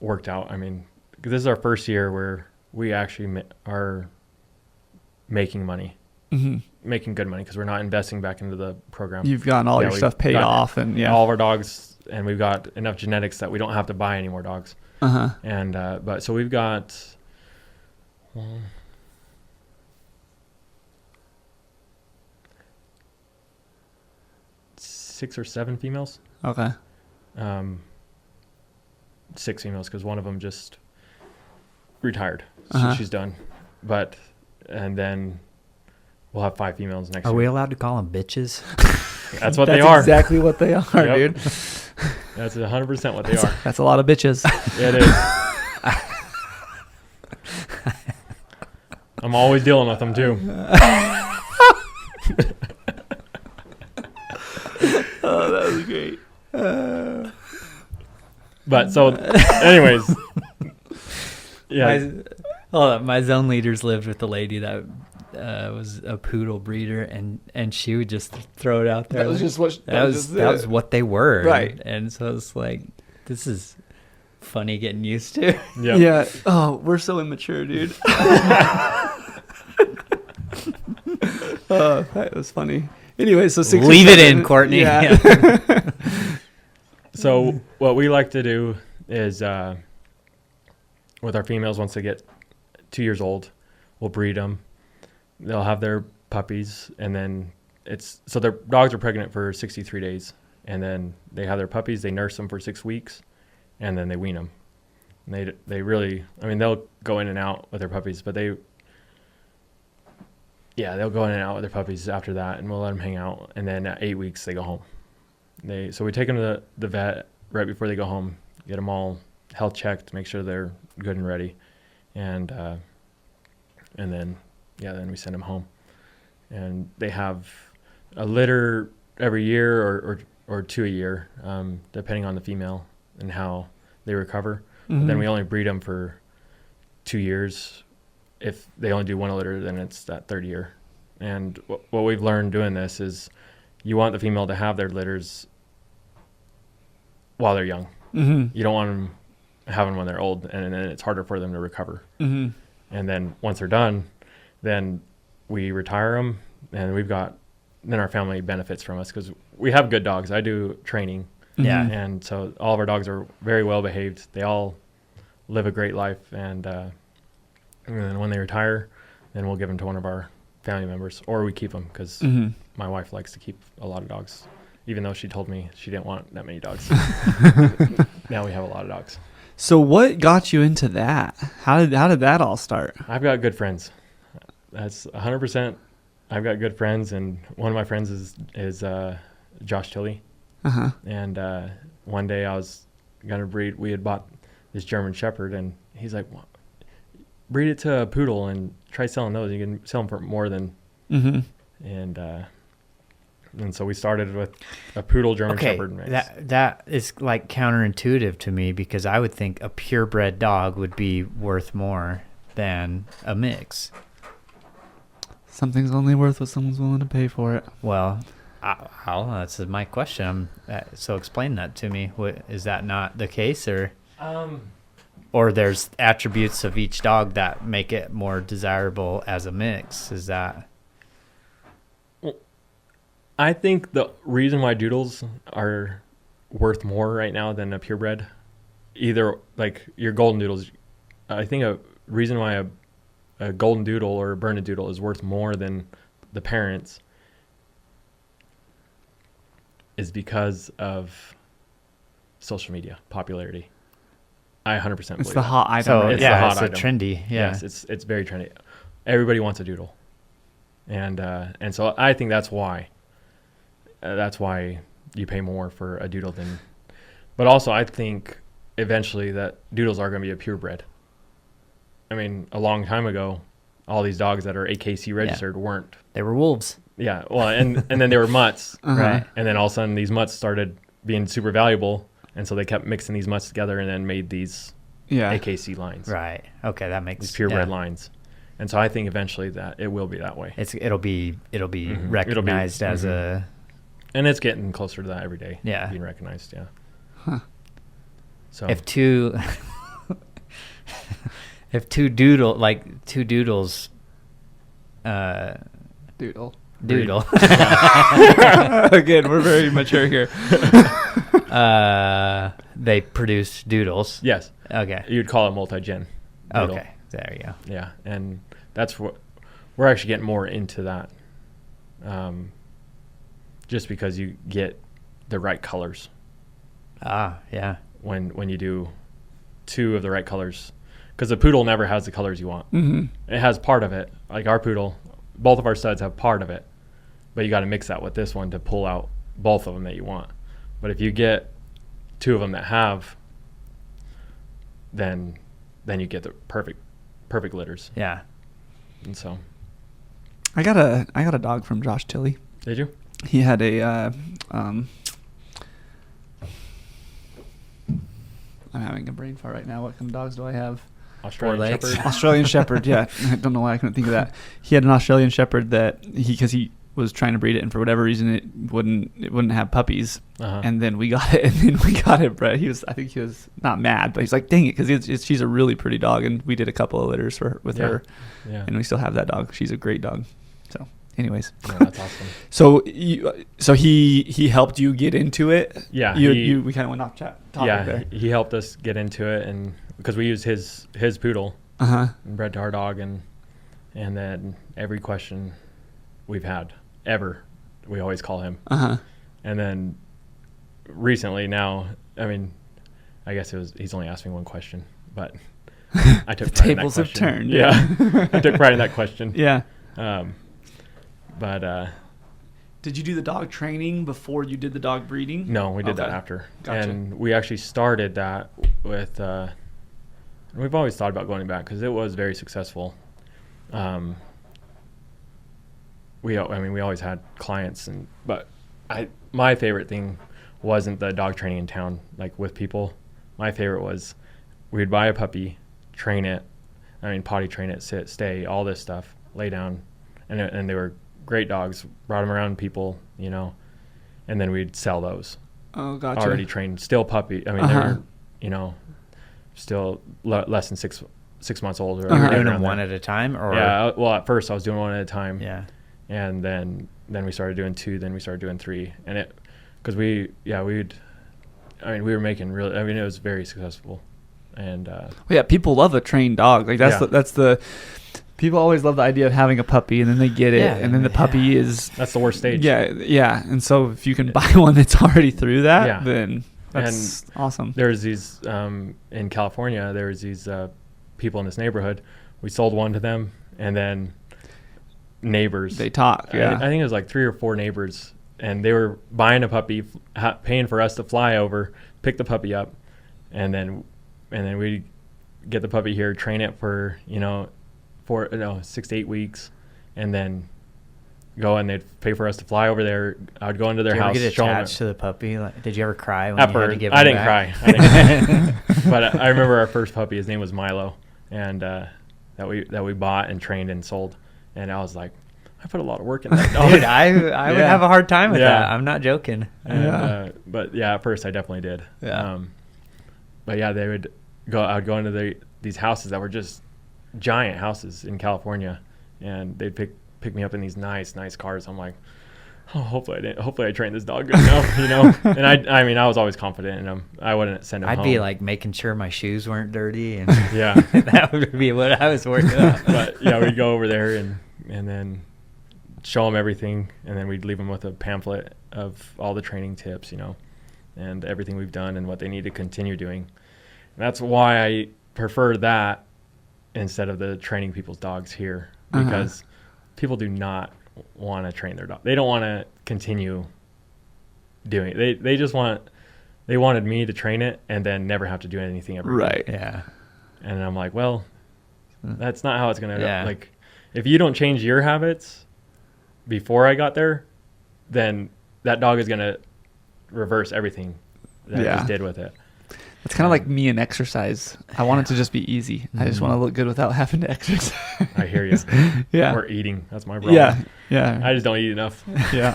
worked out. I mean, this is our first year where we actually are making money. making good money because we're not investing back into the program. You've gotten all your stuff paid off, and all of our dogs, and we've got enough genetics that we don't have to buy any more dogs. And but so we've got 6 or 7 females. Okay. 6 females because one of them just retired. She's done. But and then we'll have 5 females next year. Are we allowed to call them bitches? That's what they are. That's exactly what they are, dude. That's 100% what they are. That's a lot of bitches. It is. I'm always dealing with them too. Oh, that was great. But so, anyways, yeah. My zone leaders lived with a lady that was a poodle breeder, and she would just throw it out there. That was just what that was what they were, right? And so it's like, this is funny getting used to. Yeah. Oh, we're so immature, dude. That was funny. Anyway, so 6 leave it in, Courtney. Yeah. So what we like to do is with our females, once they get 2 years old, we'll breed them. They'll have their puppies, and then so their dogs are pregnant for 63 days, and then they have their puppies. They nurse them for 6 weeks, and then they wean them. And they really, I mean, they'll go in and out with their puppies, but they'll go in and out with their puppies after that, and we'll let them hang out. And then at 8 weeks, they go home. So we take them to the vet right before they go home, get them all health checked, make sure they're good and ready, and then we send them home. And they have a litter every year or 2 a year, depending on the female and how they recover. But then we only breed them for 2 years. If they only do 1 litter, then it's that third year. And what we've learned doing this is you want the female to have their litters while they're young. You don't want them having when they're old, and then it's harder for them to recover. And then once they're done, then we retire them, and then our family benefits from us because we have good dogs. I do training. Yeah. And so all of our dogs are very well behaved. They all live a great life, and then when they retire, then we'll give them to one of our family members, or we keep them because my wife likes to keep a lot of dogs, even though she told me she didn't want that many dogs. Now we have a lot of dogs. So what got you into that? How did that all start? I've got good friends. That's 100%. I've got good friends, and one of my friends is Josh Tilley. And one day I was gonna breed. We had bought this German Shepherd, and he's like, well, breed it to a poodle and try selling those. You can sell them for more than. And so we started with a poodle German Shepherd mix. That is like counterintuitive to me, because I would think a purebred dog would be worth more than a mix. Something's only worth what someone's willing to pay for it. Well, that's my question. So explain that to me. Is that not the case, or there's attributes of each dog that make it more desirable as a mix? Is that? Well, I think the reason why doodles are worth more right now than a purebred, either like your golden doodles, I think a reason why a golden doodle or a Bernedoodle is worth more than the parents is because of social media popularity. I 100% believe it's the hot item. So right? It's yeah, the hot it's item. trendy. Yeah, yes, it's very trendy. Everybody wants a doodle, and so I think that's why. That's why you pay more for a doodle than. But also, I think eventually that doodles are going to be a purebred. I mean, a long time ago, all these dogs that are AKC registered weren't. They were wolves. Yeah, well, and then they were mutts, Right. and then all of a sudden these mutts started being super valuable, and so they kept mixing these mutts together and then made these AKC lines. Right. Okay, that makes these purebred lines. And so I think eventually that it will be that way. It'll be recognized as a. And it's getting closer to that every day. Yeah. Being recognized. Yeah. Huh. So if two doodles Doodle. Doodle. Again, we're very mature here. They produce doodles. Yes. Okay. You'd call it multi-gen. Doodle. Okay. There you go. Yeah, and that's what we're actually getting more into that. Just because you get the right colors. Yeah. When you do 2 of the right colors, because the poodle never has the colors you want. Mm-hmm. It has part of it. Like our poodle, both of our studs have part of it, but you got to mix that with this one to pull out both of them that you want. But if you get 2 of them that have, then you get the perfect litters. Yeah. And so, I got a dog from Josh Tilley. did you? He had a I'm having a brain fart right now. What kind of dogs do I have? Australian legs. Shepherd. Australian Shepherd. Yeah, I don't know why I couldn't think of that. He had an Australian Shepherd that because he was trying to breed it, and for whatever reason it wouldn't have puppies. Uh-huh. And then we got it, and then we got it bred. I think he was not mad, but he's like, dang it, because she's a really pretty dog, and we did a couple of litters with her, Yeah. and we still have that dog. She's a great dog. So, anyways, Yeah, that's awesome. So he helped you get into it. Yeah, we kind of went off topic Yeah, there. he helped us get into it, and because we used his poodle Uh-huh. and bred to our dog, and then every question we've had ever, we always call him. Uh-huh. And then recently now, I mean, I guess he's only asked me one question, but I took The pride in that tables have question. turned. Yeah. I took pride in that question. Yeah. But Did you do the dog training before you did the dog breeding? no, we did that Okay. after. Gotcha. And we actually started that with, we've always thought about going back because it was very successful. We always had clients, but my favorite thing wasn't the dog training in town, like with people. My favorite was we'd buy a puppy, train it, potty train it, sit, stay, all this stuff, lay down, and they were great dogs. Brought them around people, and then we'd sell those. Oh, gotcha. Already trained, still puppy. I mean, Uh-huh. they're, still less than six months old. Or Uh-huh. Doing them around one there. at a time, or Yeah. Well, at first I was doing one at a time. yeah. And then we started doing 2. Then we started doing 3. And because we were making really. It was very successful. And Well, yeah, people love a trained dog. Like that's the people always love the idea of having a puppy, and then they get it, Yeah, and then the puppy is that's the worst stage. yeah. And so if you can buy one that's already through that, then that's awesome. There's these in California. There's these people in this neighborhood. We sold one to them, and then neighbors. They talk. Yeah. I think it was like 3 or 4 neighbors, and they were buying a puppy, paying for us to fly over, pick the puppy up, and then we get the puppy here, train it for 6 to 8 weeks, and then go, and they'd pay for us to fly over there. I would go into their Did you house. ever get show 'em attached to the puppy? Like, did you ever cry when at you had to first. give I him didn't back? cry. But I remember our first puppy. His name was Milo, and that we bought and trained and sold. And I was like, I put a lot of work in that dog. Dude, I would Yeah. have a hard time with Yeah. that. I'm not joking. And, but yeah, at first I definitely did. Yeah. But yeah, I would go into these houses that were just giant houses in California, and they'd pick me up in these nice cars. I'm like, oh, hopefully I trained this dog good enough, And I was always confident in him. I wouldn't send him I'd home. be like making sure my shoes weren't dirty, and yeah. that would be what I was working on. But yeah, we'd go over there and then show them everything, and then we'd leave them with a pamphlet of all the training tips, and everything we've done and what they need to continue doing. And that's why I prefer that instead of the training people's dogs here, because people do not want to train their dog. They don't want to continue doing it. They wanted me to train it and then never have to do anything ever. Right. Yeah. And I'm like, well, that's not how it's going to Yeah. like, if you don't change your habits before I got there, then that dog is going to reverse everything that I just did with it. It's kind of like me and exercise. I want it to just be easy. I just want to look good without having to exercise. I hear you. Yeah. Or eating. That's my problem. Yeah. I just don't eat enough. Yeah.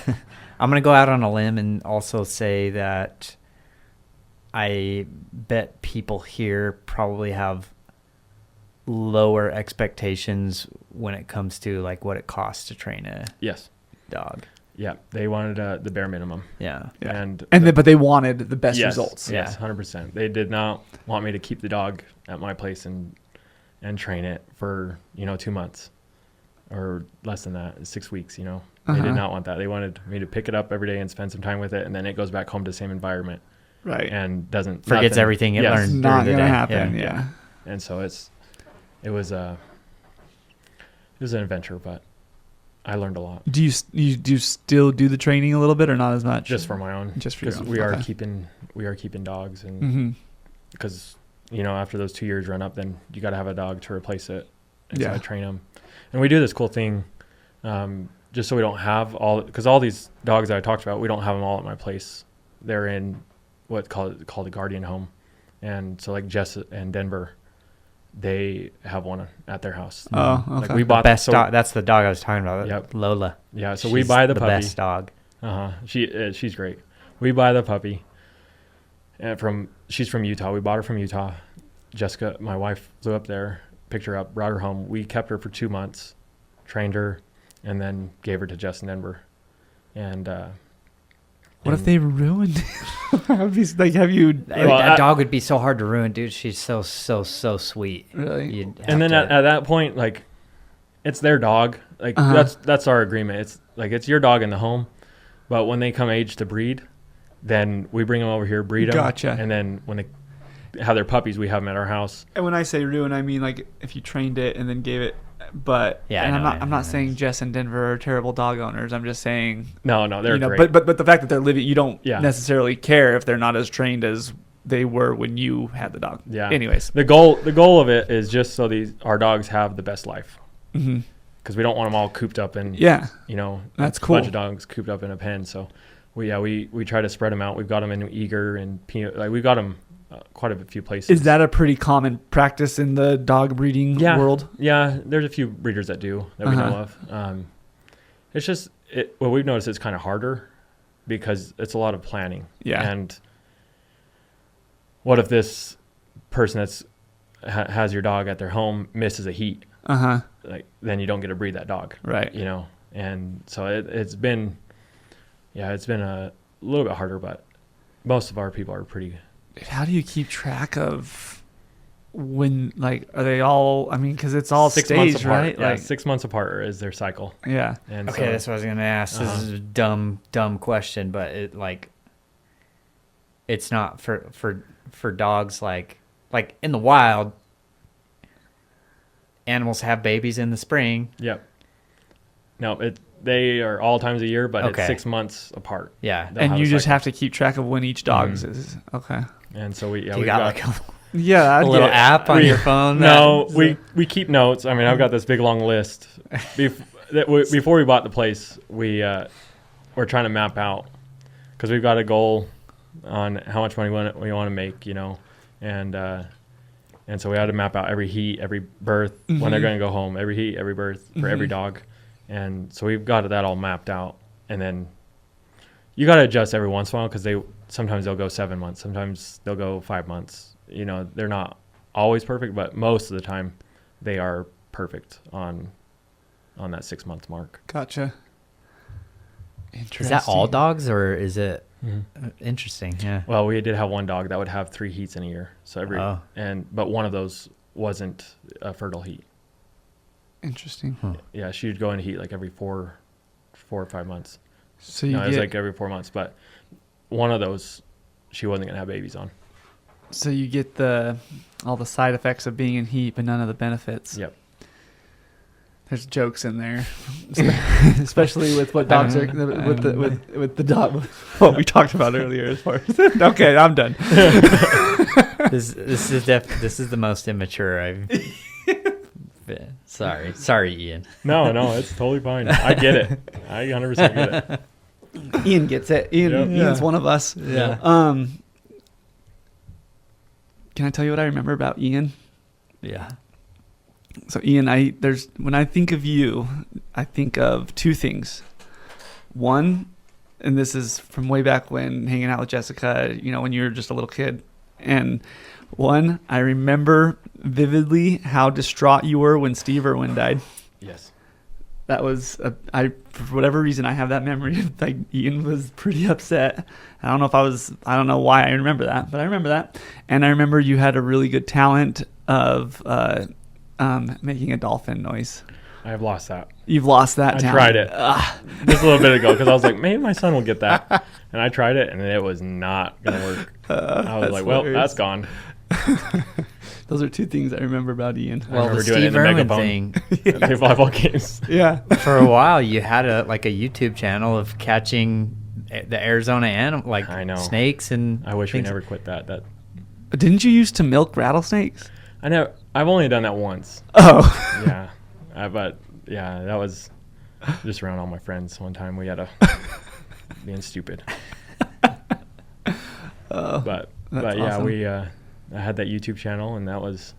I'm going to go out on a limb and also say that I bet people here probably have lower expectations when it comes to like what it costs to train a Yes. dog. Yeah. They wanted the bare minimum. Yeah. But they wanted the best yes, results. Yes, 100%. They did not want me to keep the dog at my place and train it for 2 months or less than that, 6 weeks. They did not want that. They wanted me to pick it up every day and spend some time with it, and then it goes back home to the same environment, Right. and forgets everything it learned. Not during the gonna day. happen. Yeah. And so it was an adventure, but I learned a lot. Do you still do the training a little bit or not as much? Just for my own. Just for your because own. we are keeping dogs, and Mm-hmm. because after those 2 years run up, then you got to have a dog to replace it. And so Yeah. I train them, and we do this cool thing, just so we don't have because all these dogs that I talked about, we don't have them all at my place. They're in what's called a guardian home, and so like Jess and Denver, they have one at their house. Oh, okay. Like we bought the best dog. That's the dog I was talking about. Yep. Lola. Yeah, so we buy the puppy. Best dog. She's great. We buy the puppy, and she's from Utah. We bought her from Utah. Jessica, my wife, flew up there, picked her up, brought her home. We kept her for 2 months, trained her, and then gave her to Jess in Denver. And what if they ruined it? Like, have you? That dog would be so hard to ruin, dude. She's so sweet. Really? And then at that point, like, it's their dog. Like that's our agreement. It's like it's your dog in the home, but when they come age to breed, then we bring them over here, breed them. Gotcha. And then when they have their puppies, we have them at our house. And when I say ruin, I mean like if you trained it and then gave it. But yeah, and I'm not saying Jess and Denver are terrible dog owners. I'm just saying no, they're great. But the fact that they're living, you don't Yeah. necessarily care if they're not as trained as they were when you had the dog. Yeah. Anyways, the goal of it is just so our dogs have the best life. Mm-hmm. Because we don't want them all cooped up in that's a cool. bunch of dogs cooped up in a pen. So we try to spread them out. We've got them in Eager and Peanut. Like we've got them quite a few places. Is that a pretty common practice in the dog breeding world? Yeah, there's a few breeders that do that we know of. It's just what we've noticed is kind of harder because it's a lot of planning. Yeah. And what if this person that's has your dog at their home misses a heat? Like then you don't get to breed that dog. Right. And so it's been a little bit harder, but most of our people are pretty. How do you keep track of when, like, are they all, I mean, because it's all 6 months staged, apart. right? Yeah, like 6 months apart is their cycle. Yeah. And okay, that's what I was going to ask. This is a dumb question, but it's not for dogs like in the wild, animals have babies in the spring. Yep. No, they are all times a year, but Okay. it's 6 months apart. Yeah. They'll And you a just cycle. have to keep track of when each dog's is. Okay. And so we you got got like Yeah. a little app on your phone. No, we keep notes. I mean, I've got this big long list. Before we bought the place, we're trying to map out because we've got a goal on how much money we want to make, and so we had to map out every heat, every birth, when they're going to go home, every heat, every birth for every dog, and so we've got that all mapped out, and then you got to adjust every once in a while because sometimes they'll go 7 months, sometimes they'll go 5 months. They're not always perfect, but most of the time they are perfect on that 6 month mark. Gotcha. Interesting. Is that all dogs or is it interesting? Yeah. Well, we did have one dog that would have 3 heats in a year, so but one of those wasn't a fertile heat. Interesting. Yeah, she'd go into heat like every 4 or 5 months. So It was like every 4 months, but one of those she wasn't gonna have babies on. So you get all the side effects of being in heat, but none of the benefits. Yep. There's jokes in there, especially with what dogs are with the dog. What we talked about earlier, as far as okay, I'm done. This is the most immature I've been. Sorry, Ian. No, it's totally fine. I get it. I 100% get it. Ian gets it. Ian's one of us. Yeah. Can I tell you what I remember about Ian? Yeah. So Ian, when I think of you, I think of 2 things. One, and this is from way back when hanging out with Jessica, when you were just a little kid. And One, I remember vividly how distraught you were when Steve Irwin died. Yes. That was for whatever reason I have that memory. Like Ian was pretty upset. I don't know why I remember that, but I remember that. And I remember you had a really good talent of making a dolphin noise. I've lost that. You've lost that I talent. tried it just a little bit ago because I was like, maybe my son will get that. And I tried it, and it was not going to work. I was like, well, that's gone. Those are two things I remember about Ian. I remember doing it in the megaphone at the volleyball games. Yeah. For a while, you had a YouTube channel of catching the Arizona animal, like I know. snakes and I wish we things. never quit that. Didn't you used to milk rattlesnakes? I know. I've only done that once. Oh. Yeah. But yeah, that was just around all my friends. One time we had being stupid. But yeah, awesome. I had that YouTube channel, and that was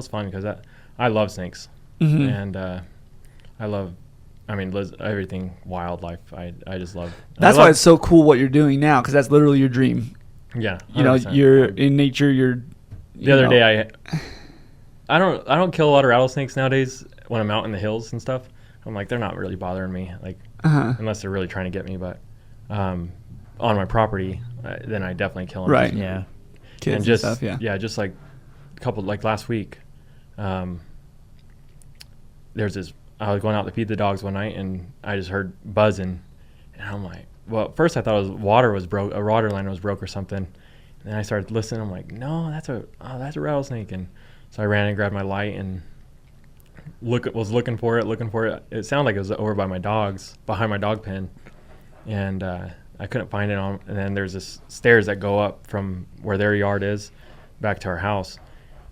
fun because I love snakes, Mm-hmm. and everything wildlife. I just love. That's why it's so cool what you're doing now, because that's literally your dream. Yeah. 100%. You know, you're in nature. The other day, I don't kill a lot of rattlesnakes nowadays when I'm out in the hills and stuff. I'm like, they're not really bothering me, like unless they're really trying to get me. But on my property, then I definitely kill them. Right. Yeah. Kids and just stuff. Yeah. just like a couple, like last week, there's this. I was going out to feed the dogs one night, and I just heard buzzing, and I'm like, well, at first I thought water was broke, a water line was broke or something. And then I started listening. I'm like, no, that's a rattlesnake. And so I ran and grabbed my light and was looking for it. It sounded like it was over by my dogs, behind my dog pen, and I couldn't find it and then there's this stairs that go up from where their yard is back to our house,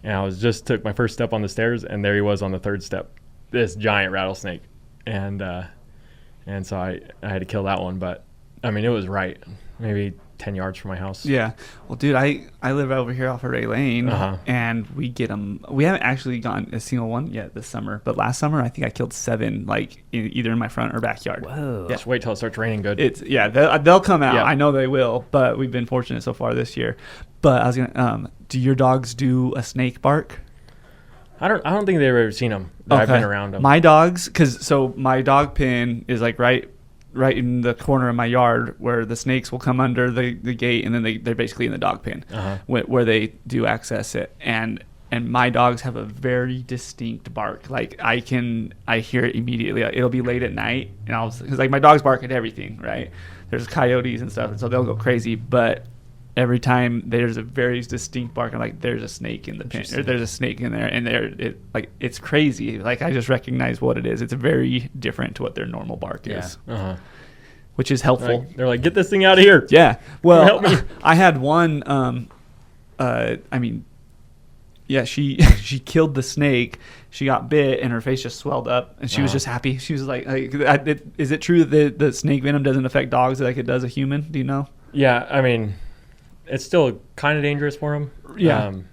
and I took my first step on the stairs, and there he was on the third step, this giant rattlesnake, and so I had to kill that one. But I mean, it was right maybe 10 yards from my house. Yeah. Well, dude, I live over here off of Ray Lane, and we get them. We haven't actually gotten a single one yet this summer, but last summer I think I killed 7, like either in my front or backyard. Whoa. Just wait till it starts raining good. They'll come out. Yeah. I know they will, but we've been fortunate so far this year. But I was gonna, do your dogs do a snake bark? I don't think they've ever seen them. I've been around them. My dogs, so my dog pen is like right in the corner of my yard where the snakes will come under the gate, and then they're basically in the dog pen where they do access it. And my dogs have a very distinct bark. Like I hear it immediately. It'll be late at night, and because like my dogs bark at everything, right? There's coyotes and stuff, and so they'll go crazy. But every time there's a very distinct bark, and like there's a snake in the pen, or there's a snake in there, and it's crazy. Like I just recognize what it is. It's very different to what their normal bark is, which is helpful. They're like, get this thing out of here. Yeah. Well, help me. I had one. She killed the snake. She got bit, and her face just swelled up, and she was just happy. She was like is it true that the snake venom doesn't affect dogs like it does a human? Do you know? Yeah, I mean, it's still kind of dangerous for them. Yeah. I mean,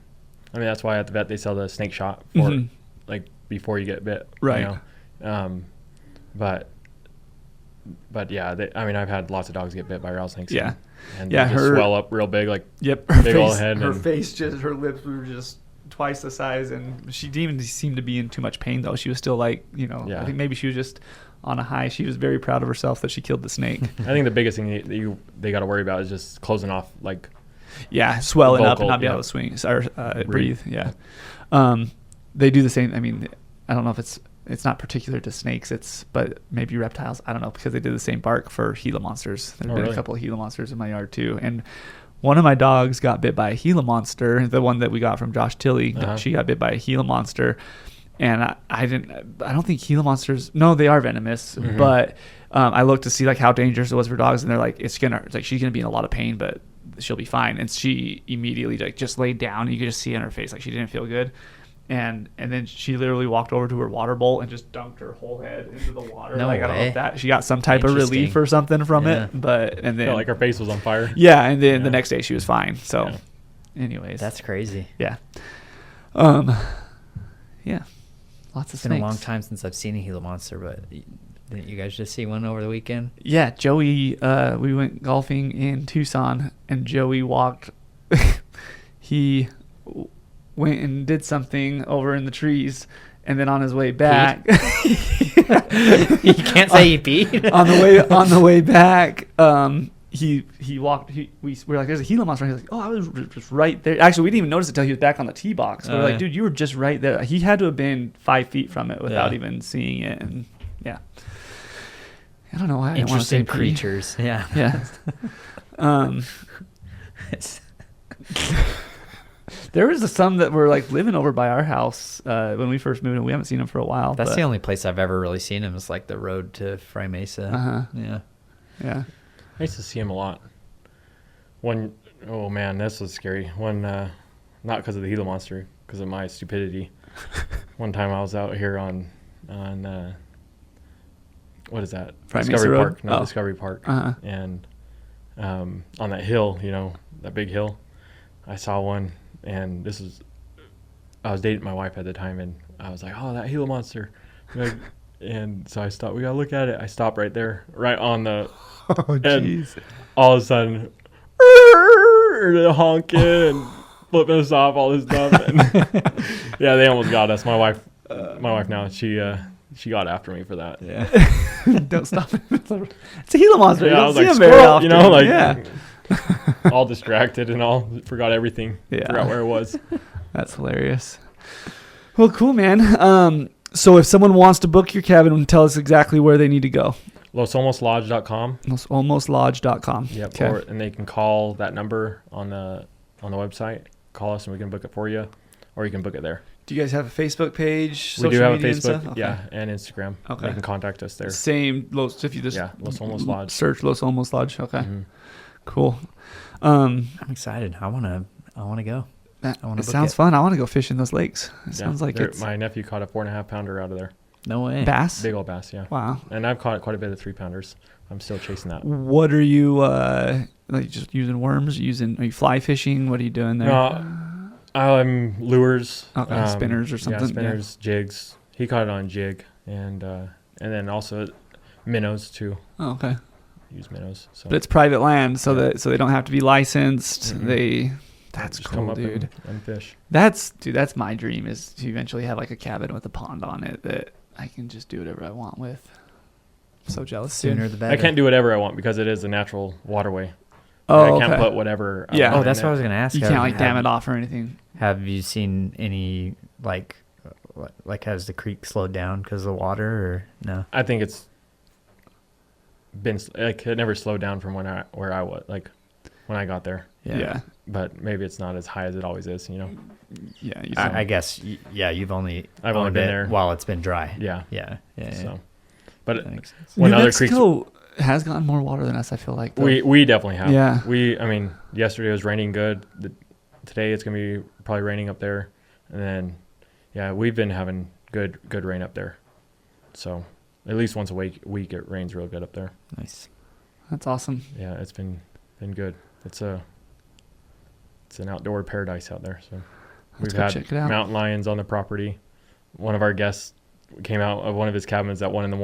that's why at the vet they sell the snake shot for like before you get bit. Right. You know? But yeah, I've had lots of dogs get bit by rattlesnakes. Yeah. And they just swell up real big, like her big old head. Her face, her lips were just twice the size, and she didn't even seem to be in too much pain though. She was still like, I think maybe she was just on a high. She was very proud of herself that she killed the snake. I think the biggest thing that they got to worry about is just closing off, like swelling up and not be able to swing or breathe. Yeah. They do the same. I mean, I don't know if it's not particular to snakes, but maybe reptiles. I don't know, because they did the same bark for Gila monsters. There have been a couple of Gila monsters in my yard too, and one of my dogs got bit by a Gila monster. The one that we got from Josh Tilley, she got bit by a Gila monster. And I don't think Gila monsters, no, they are venomous, but I looked to see like how dangerous it was for dogs, and they're like, she's gonna be in a lot of pain, but she'll be fine. And she immediately like just laid down, and you could just see on her face like she didn't feel good. And then she literally walked over to her water bowl and just dunked her whole head into the water. No way. I don't know if that she got some type of relief or something from it, and then felt like her face was on fire. Yeah, and then the next day she was fine. So, anyways, that's crazy. Yeah. Yeah. Lots of It's been snakes. a long time since I've seen a Gila monster, but didn't you guys just see one over the weekend? Yeah, Joey, we went golfing in Tucson, and Joey walked. went and did something over in the trees, and then on his way back, You can't say he peed. on the way back, he walked. We were like, "There's a Gila monster." He's like, "Oh, I was just right there." Actually, we didn't even notice it until he was back on the tee box. We were like, "Dude, you were just right there." He had to have been 5 feet from it without even seeing it, and yeah. I don't know why I didn't want to say Interesting creatures. Yeah. Yeah. There was some that were like living over by our house when we first moved in. We haven't seen them for a while. That's the only place I've ever really seen him, is like the road to Fry Mesa. Yeah. I used to see him a lot. Oh man, this was scary. Not because of the Gila monster, because of my stupidity. One time I was out here on what is that? Fry Mesa Discovery Road? Park. No, Oh. Discovery Park. Uh-huh. And on that hill, that big hill, I saw one, and I was dating my wife at the time, and I was like, "Oh, that Gila monster." And so I stopped. We gotta look at it. I stopped right there, right on the. Oh, jeez. All of a sudden, honking and flipping us off, all this stuff. And yeah, they almost got us. My wife now, she got after me for that. Yeah. Don't stop it. It's a Gila monster. Yeah, You I don't was see like, him very squirrel, often. yeah. All distracted and all, forgot everything. Yeah. Forgot where it was. That's hilarious. Well, cool, man. So if someone wants to book your cabin, tell us exactly where they need to go. LosOlmosLodge.com. LosOlmosLodge.com. Yep. Okay. And they can call that number on the website. Call us and we can book it for you, or you can book it there. Do you guys have a Facebook page? We do have a social media and Facebook, stuff? Okay. yeah, and Instagram. Okay. You can contact us there. Same. If you just Los Olmos Lodge. search Los Olmos Lodge. Okay. Mhm. Cool. I'm excited. I want to go. I wanna It book sounds it. fun. I want to go fish in those lakes. It Yeah, sounds like it's my nephew caught a 4.5 pounder out of there. No way. bass. Big old bass, yeah. Wow. And I've caught quite a bit of 3-pounders. I'm still chasing that. What are you like? Just using worms? Are you fly fishing? What are you doing there? No, I'm lures. Okay, spinners or something, Yeah, spinners, jigs. He caught it on jig, and then also minnows too. Oh, okay. Use minnows. So But it's private land, so Yeah. they don't have to be licensed. Mhm. That's just cool, come up dude. and fish. That's my dream, is to eventually have like a cabin with a pond on it that I can just do whatever I want with. I'm so jealous. Sooner dude. the better. I can't do whatever I want because it is a natural waterway. Oh, I can't okay. put whatever. I Yeah. want Oh, that's in what I it. was going to ask. You can't like dam it off or anything. Have you seen any like has the creek slowed down because of the water, or no? I think it's been like it never slowed down from where I was when I got there. Yeah. But maybe it's not as high as it always is. Yeah. I guess. You've only I've only owned been it there while it's been dry. Yeah. Yeah. So, but That makes sense. when New other Mexico has gotten more water than us, I feel like. Though. we definitely have. Yeah. I mean, yesterday was raining good. Today it's gonna be probably raining up there, and then we've been having good rain up there. So at least once a week it rains real good up there. Nice. That's awesome. Yeah, it's been good. It's an outdoor paradise out there. So Let's we've go had check it out. mountain lions on the property. One of our guests came out of one of his cabins at 1 a.m.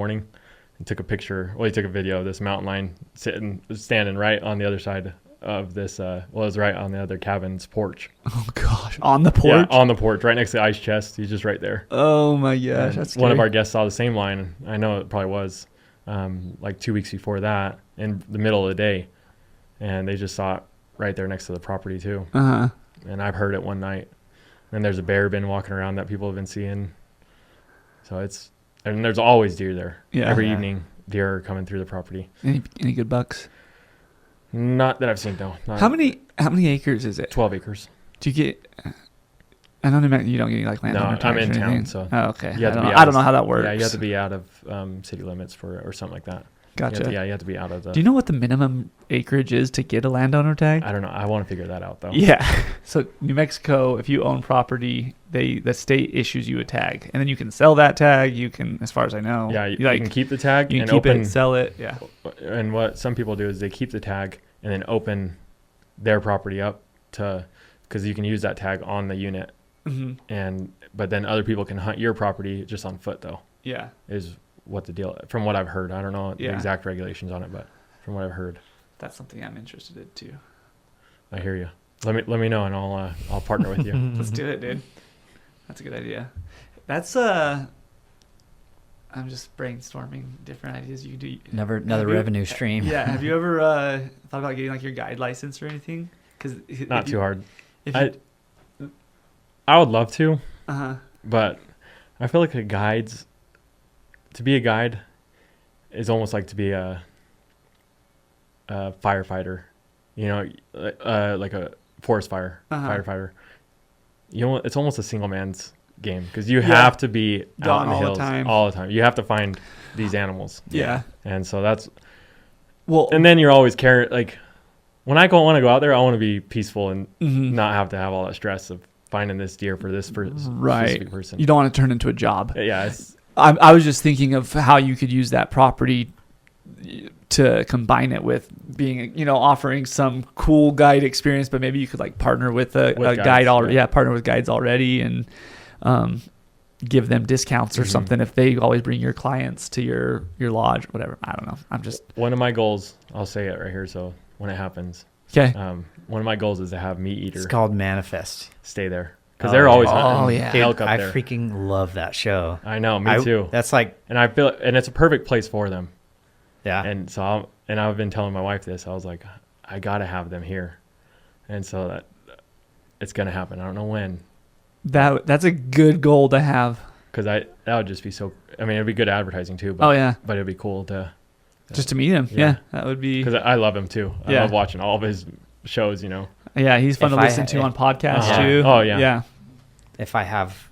and took a picture. Well, he took a video of this mountain lion standing right on the other side of this. It was right on the other cabin's porch. Oh gosh, on the porch. Yeah, on the porch, right next to the ice chest. He's just right there. Oh my gosh, And that's one of scary. our guests saw the same lion. I know it probably was like 2 weeks before that, in the middle of the day, and they just saw it right there next to the property too. Uh-huh. And I've heard it one night. And there's a bear been walking around that people have been seeing. So and there's always deer there. Yeah. Every Yeah. evening, deer are coming through the property. Any good bucks? Not that I've seen, no. Not How many acres is it? 12 acres. Do you get? I don't know. You don't get any like land. No, owner I'm tax in or town, anything? so Oh, okay. you have to be I don't know how that works. Yeah, you have to be out of city limits or something like that. Gotcha. You have to be out of the. Do you know what the minimum acreage is to get a landowner tag? I don't know. I want to figure that out though. Yeah. So New Mexico, if you own property, the state issues you a tag, and then you can sell that tag. You can, as far as I know. Yeah, you like, can keep the tag you and can keep open. it, sell it. Yeah. And what some people do is they keep the tag and then open their property up because you can use that tag on the unit, Mm-hmm. but then other people can hunt your property just on foot though. Yeah. Is what the deal, from what I've heard. I don't know the Yeah. exact regulations on it, but from what I've heard. That's something I'm interested in too. I hear you. let me know, and I'll partner with you. Let's do it, dude. That's a good idea. That's I'm just brainstorming different ideas you could do. Another revenue stream. Yeah. Have you ever thought about getting like your guide license or anything? Because Not too hard. I I would love to, uh-huh. but I feel like to be a guide is almost like to be a firefighter, like a forest fire firefighter. It's almost a single man's game because you have to be out in the hills all the time. You have to find these animals. Yeah. And so that's well. And then you're always carrying, like, when I want to go out there, I want to be peaceful and Mm-hmm. not have to have all that stress of finding this deer for this specific person. You don't want to turn into a job. Yeah. I was just thinking of how you could use that property to combine it with being, offering some cool guide experience, but maybe you could like partner with a guide already. Yeah, partner with guides already and give them discounts or something if they always bring your clients to your lodge, whatever. I don't know. I'm just one of my goals. I'll say it right here. So when it happens, okay. One of my goals is to have Meat Eater. It's called Manifest. Stay there because they're always hunting. Oh yeah, elk up I there. freaking love that show. I know, me too. That's like, and I feel, and it's a perfect place for them. yeah. And so, I've been telling my wife this. I was like, I gotta have them here, and so that it's gonna happen. I don't know when. That's a good goal to have. Because that would just be so. I mean, it'd be good advertising too. But, but it'd be cool to just to meet him. Yeah, that would be. Because I love him too. I love watching all of his shows. Yeah, he's fun to listen to on podcasts too. Oh yeah. Yeah. If I have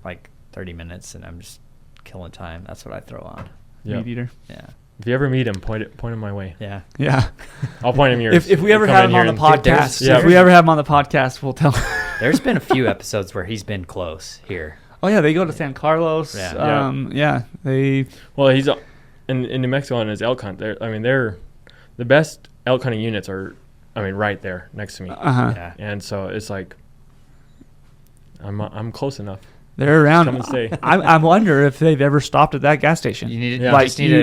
like 30 minutes and I'm just killing time, that's what I throw on. Meat Eater. Yeah. If you ever meet him, point him my way. Yeah. Yeah. I'll point him yours. If we ever have him on the podcast, we'll tell him. There's been a few episodes where he's been close here. Oh yeah, they go to San Carlos. Yeah. They. Well, he's in New Mexico on his elk hunt. They're the best elk hunting units are, right there next to me. Yeah. And so it's like, I'm close enough. They're around. Come and stay. I wonder if they've ever stopped at that gas station. You need,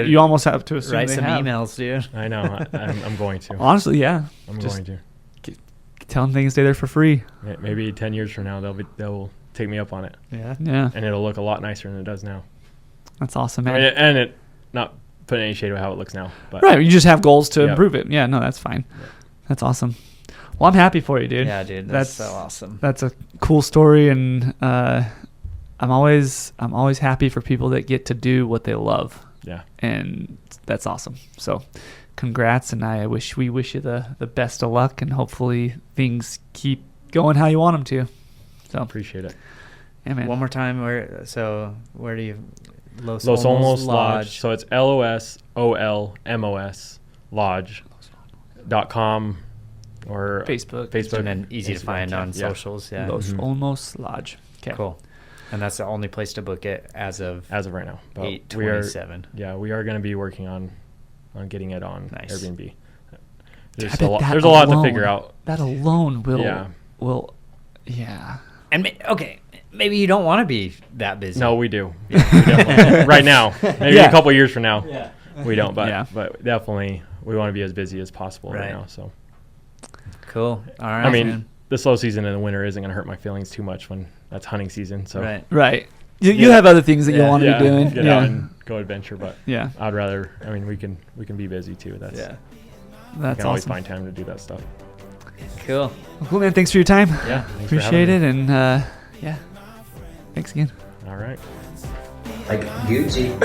you almost have to assume write they some have. emails, dude. I know. I'm going to. Honestly, yeah. I'm Just going to. tell them they can stay there for free. Maybe 10 years from now they'll take me up on it. Yeah. Yeah. And it'll look a lot nicer than it does now. That's awesome, man. And it not putting any shade of how it looks now. But right. You just have goals to improve it. Yeah. No, that's fine. Yep. That's awesome. Well, I'm happy for you, dude. Yeah, dude. That's so awesome. That's a cool story, and I'm always happy for people that get to do what they love. Yeah. And that's awesome. So congrats, and we wish you the best of luck, and hopefully things keep going how you want them to. So appreciate it. Yeah, man. One more time, where do you Los Olmos Lodge. So it's LOSOLMOS Lodge.com or Facebook, and then easy to find on socials. Yeah. Los Olmos Lodge. Okay. Cool. And that's the only place to book it as of right now. But 8/27. We are going to be working on getting it on Airbnb. There's a there's lot to figure out. That alone will. And maybe you don't want to be that busy. No, we do. Yeah, we definitely. Right now, maybe a couple of years from now, we don't. But definitely, we want to be as busy as possible right now. So cool. All right. Man. The slow season in the winter isn't going to hurt my feelings too much when that's hunting season. So right. You have other things that you want to be doing. Get out and go adventure, but I'd rather. We can be busy too. That's awesome. Always find time to do that stuff. Cool. Well, cool, man. Thanks for your time. Yeah. Appreciate it. And thanks again. All right. Like Gucci.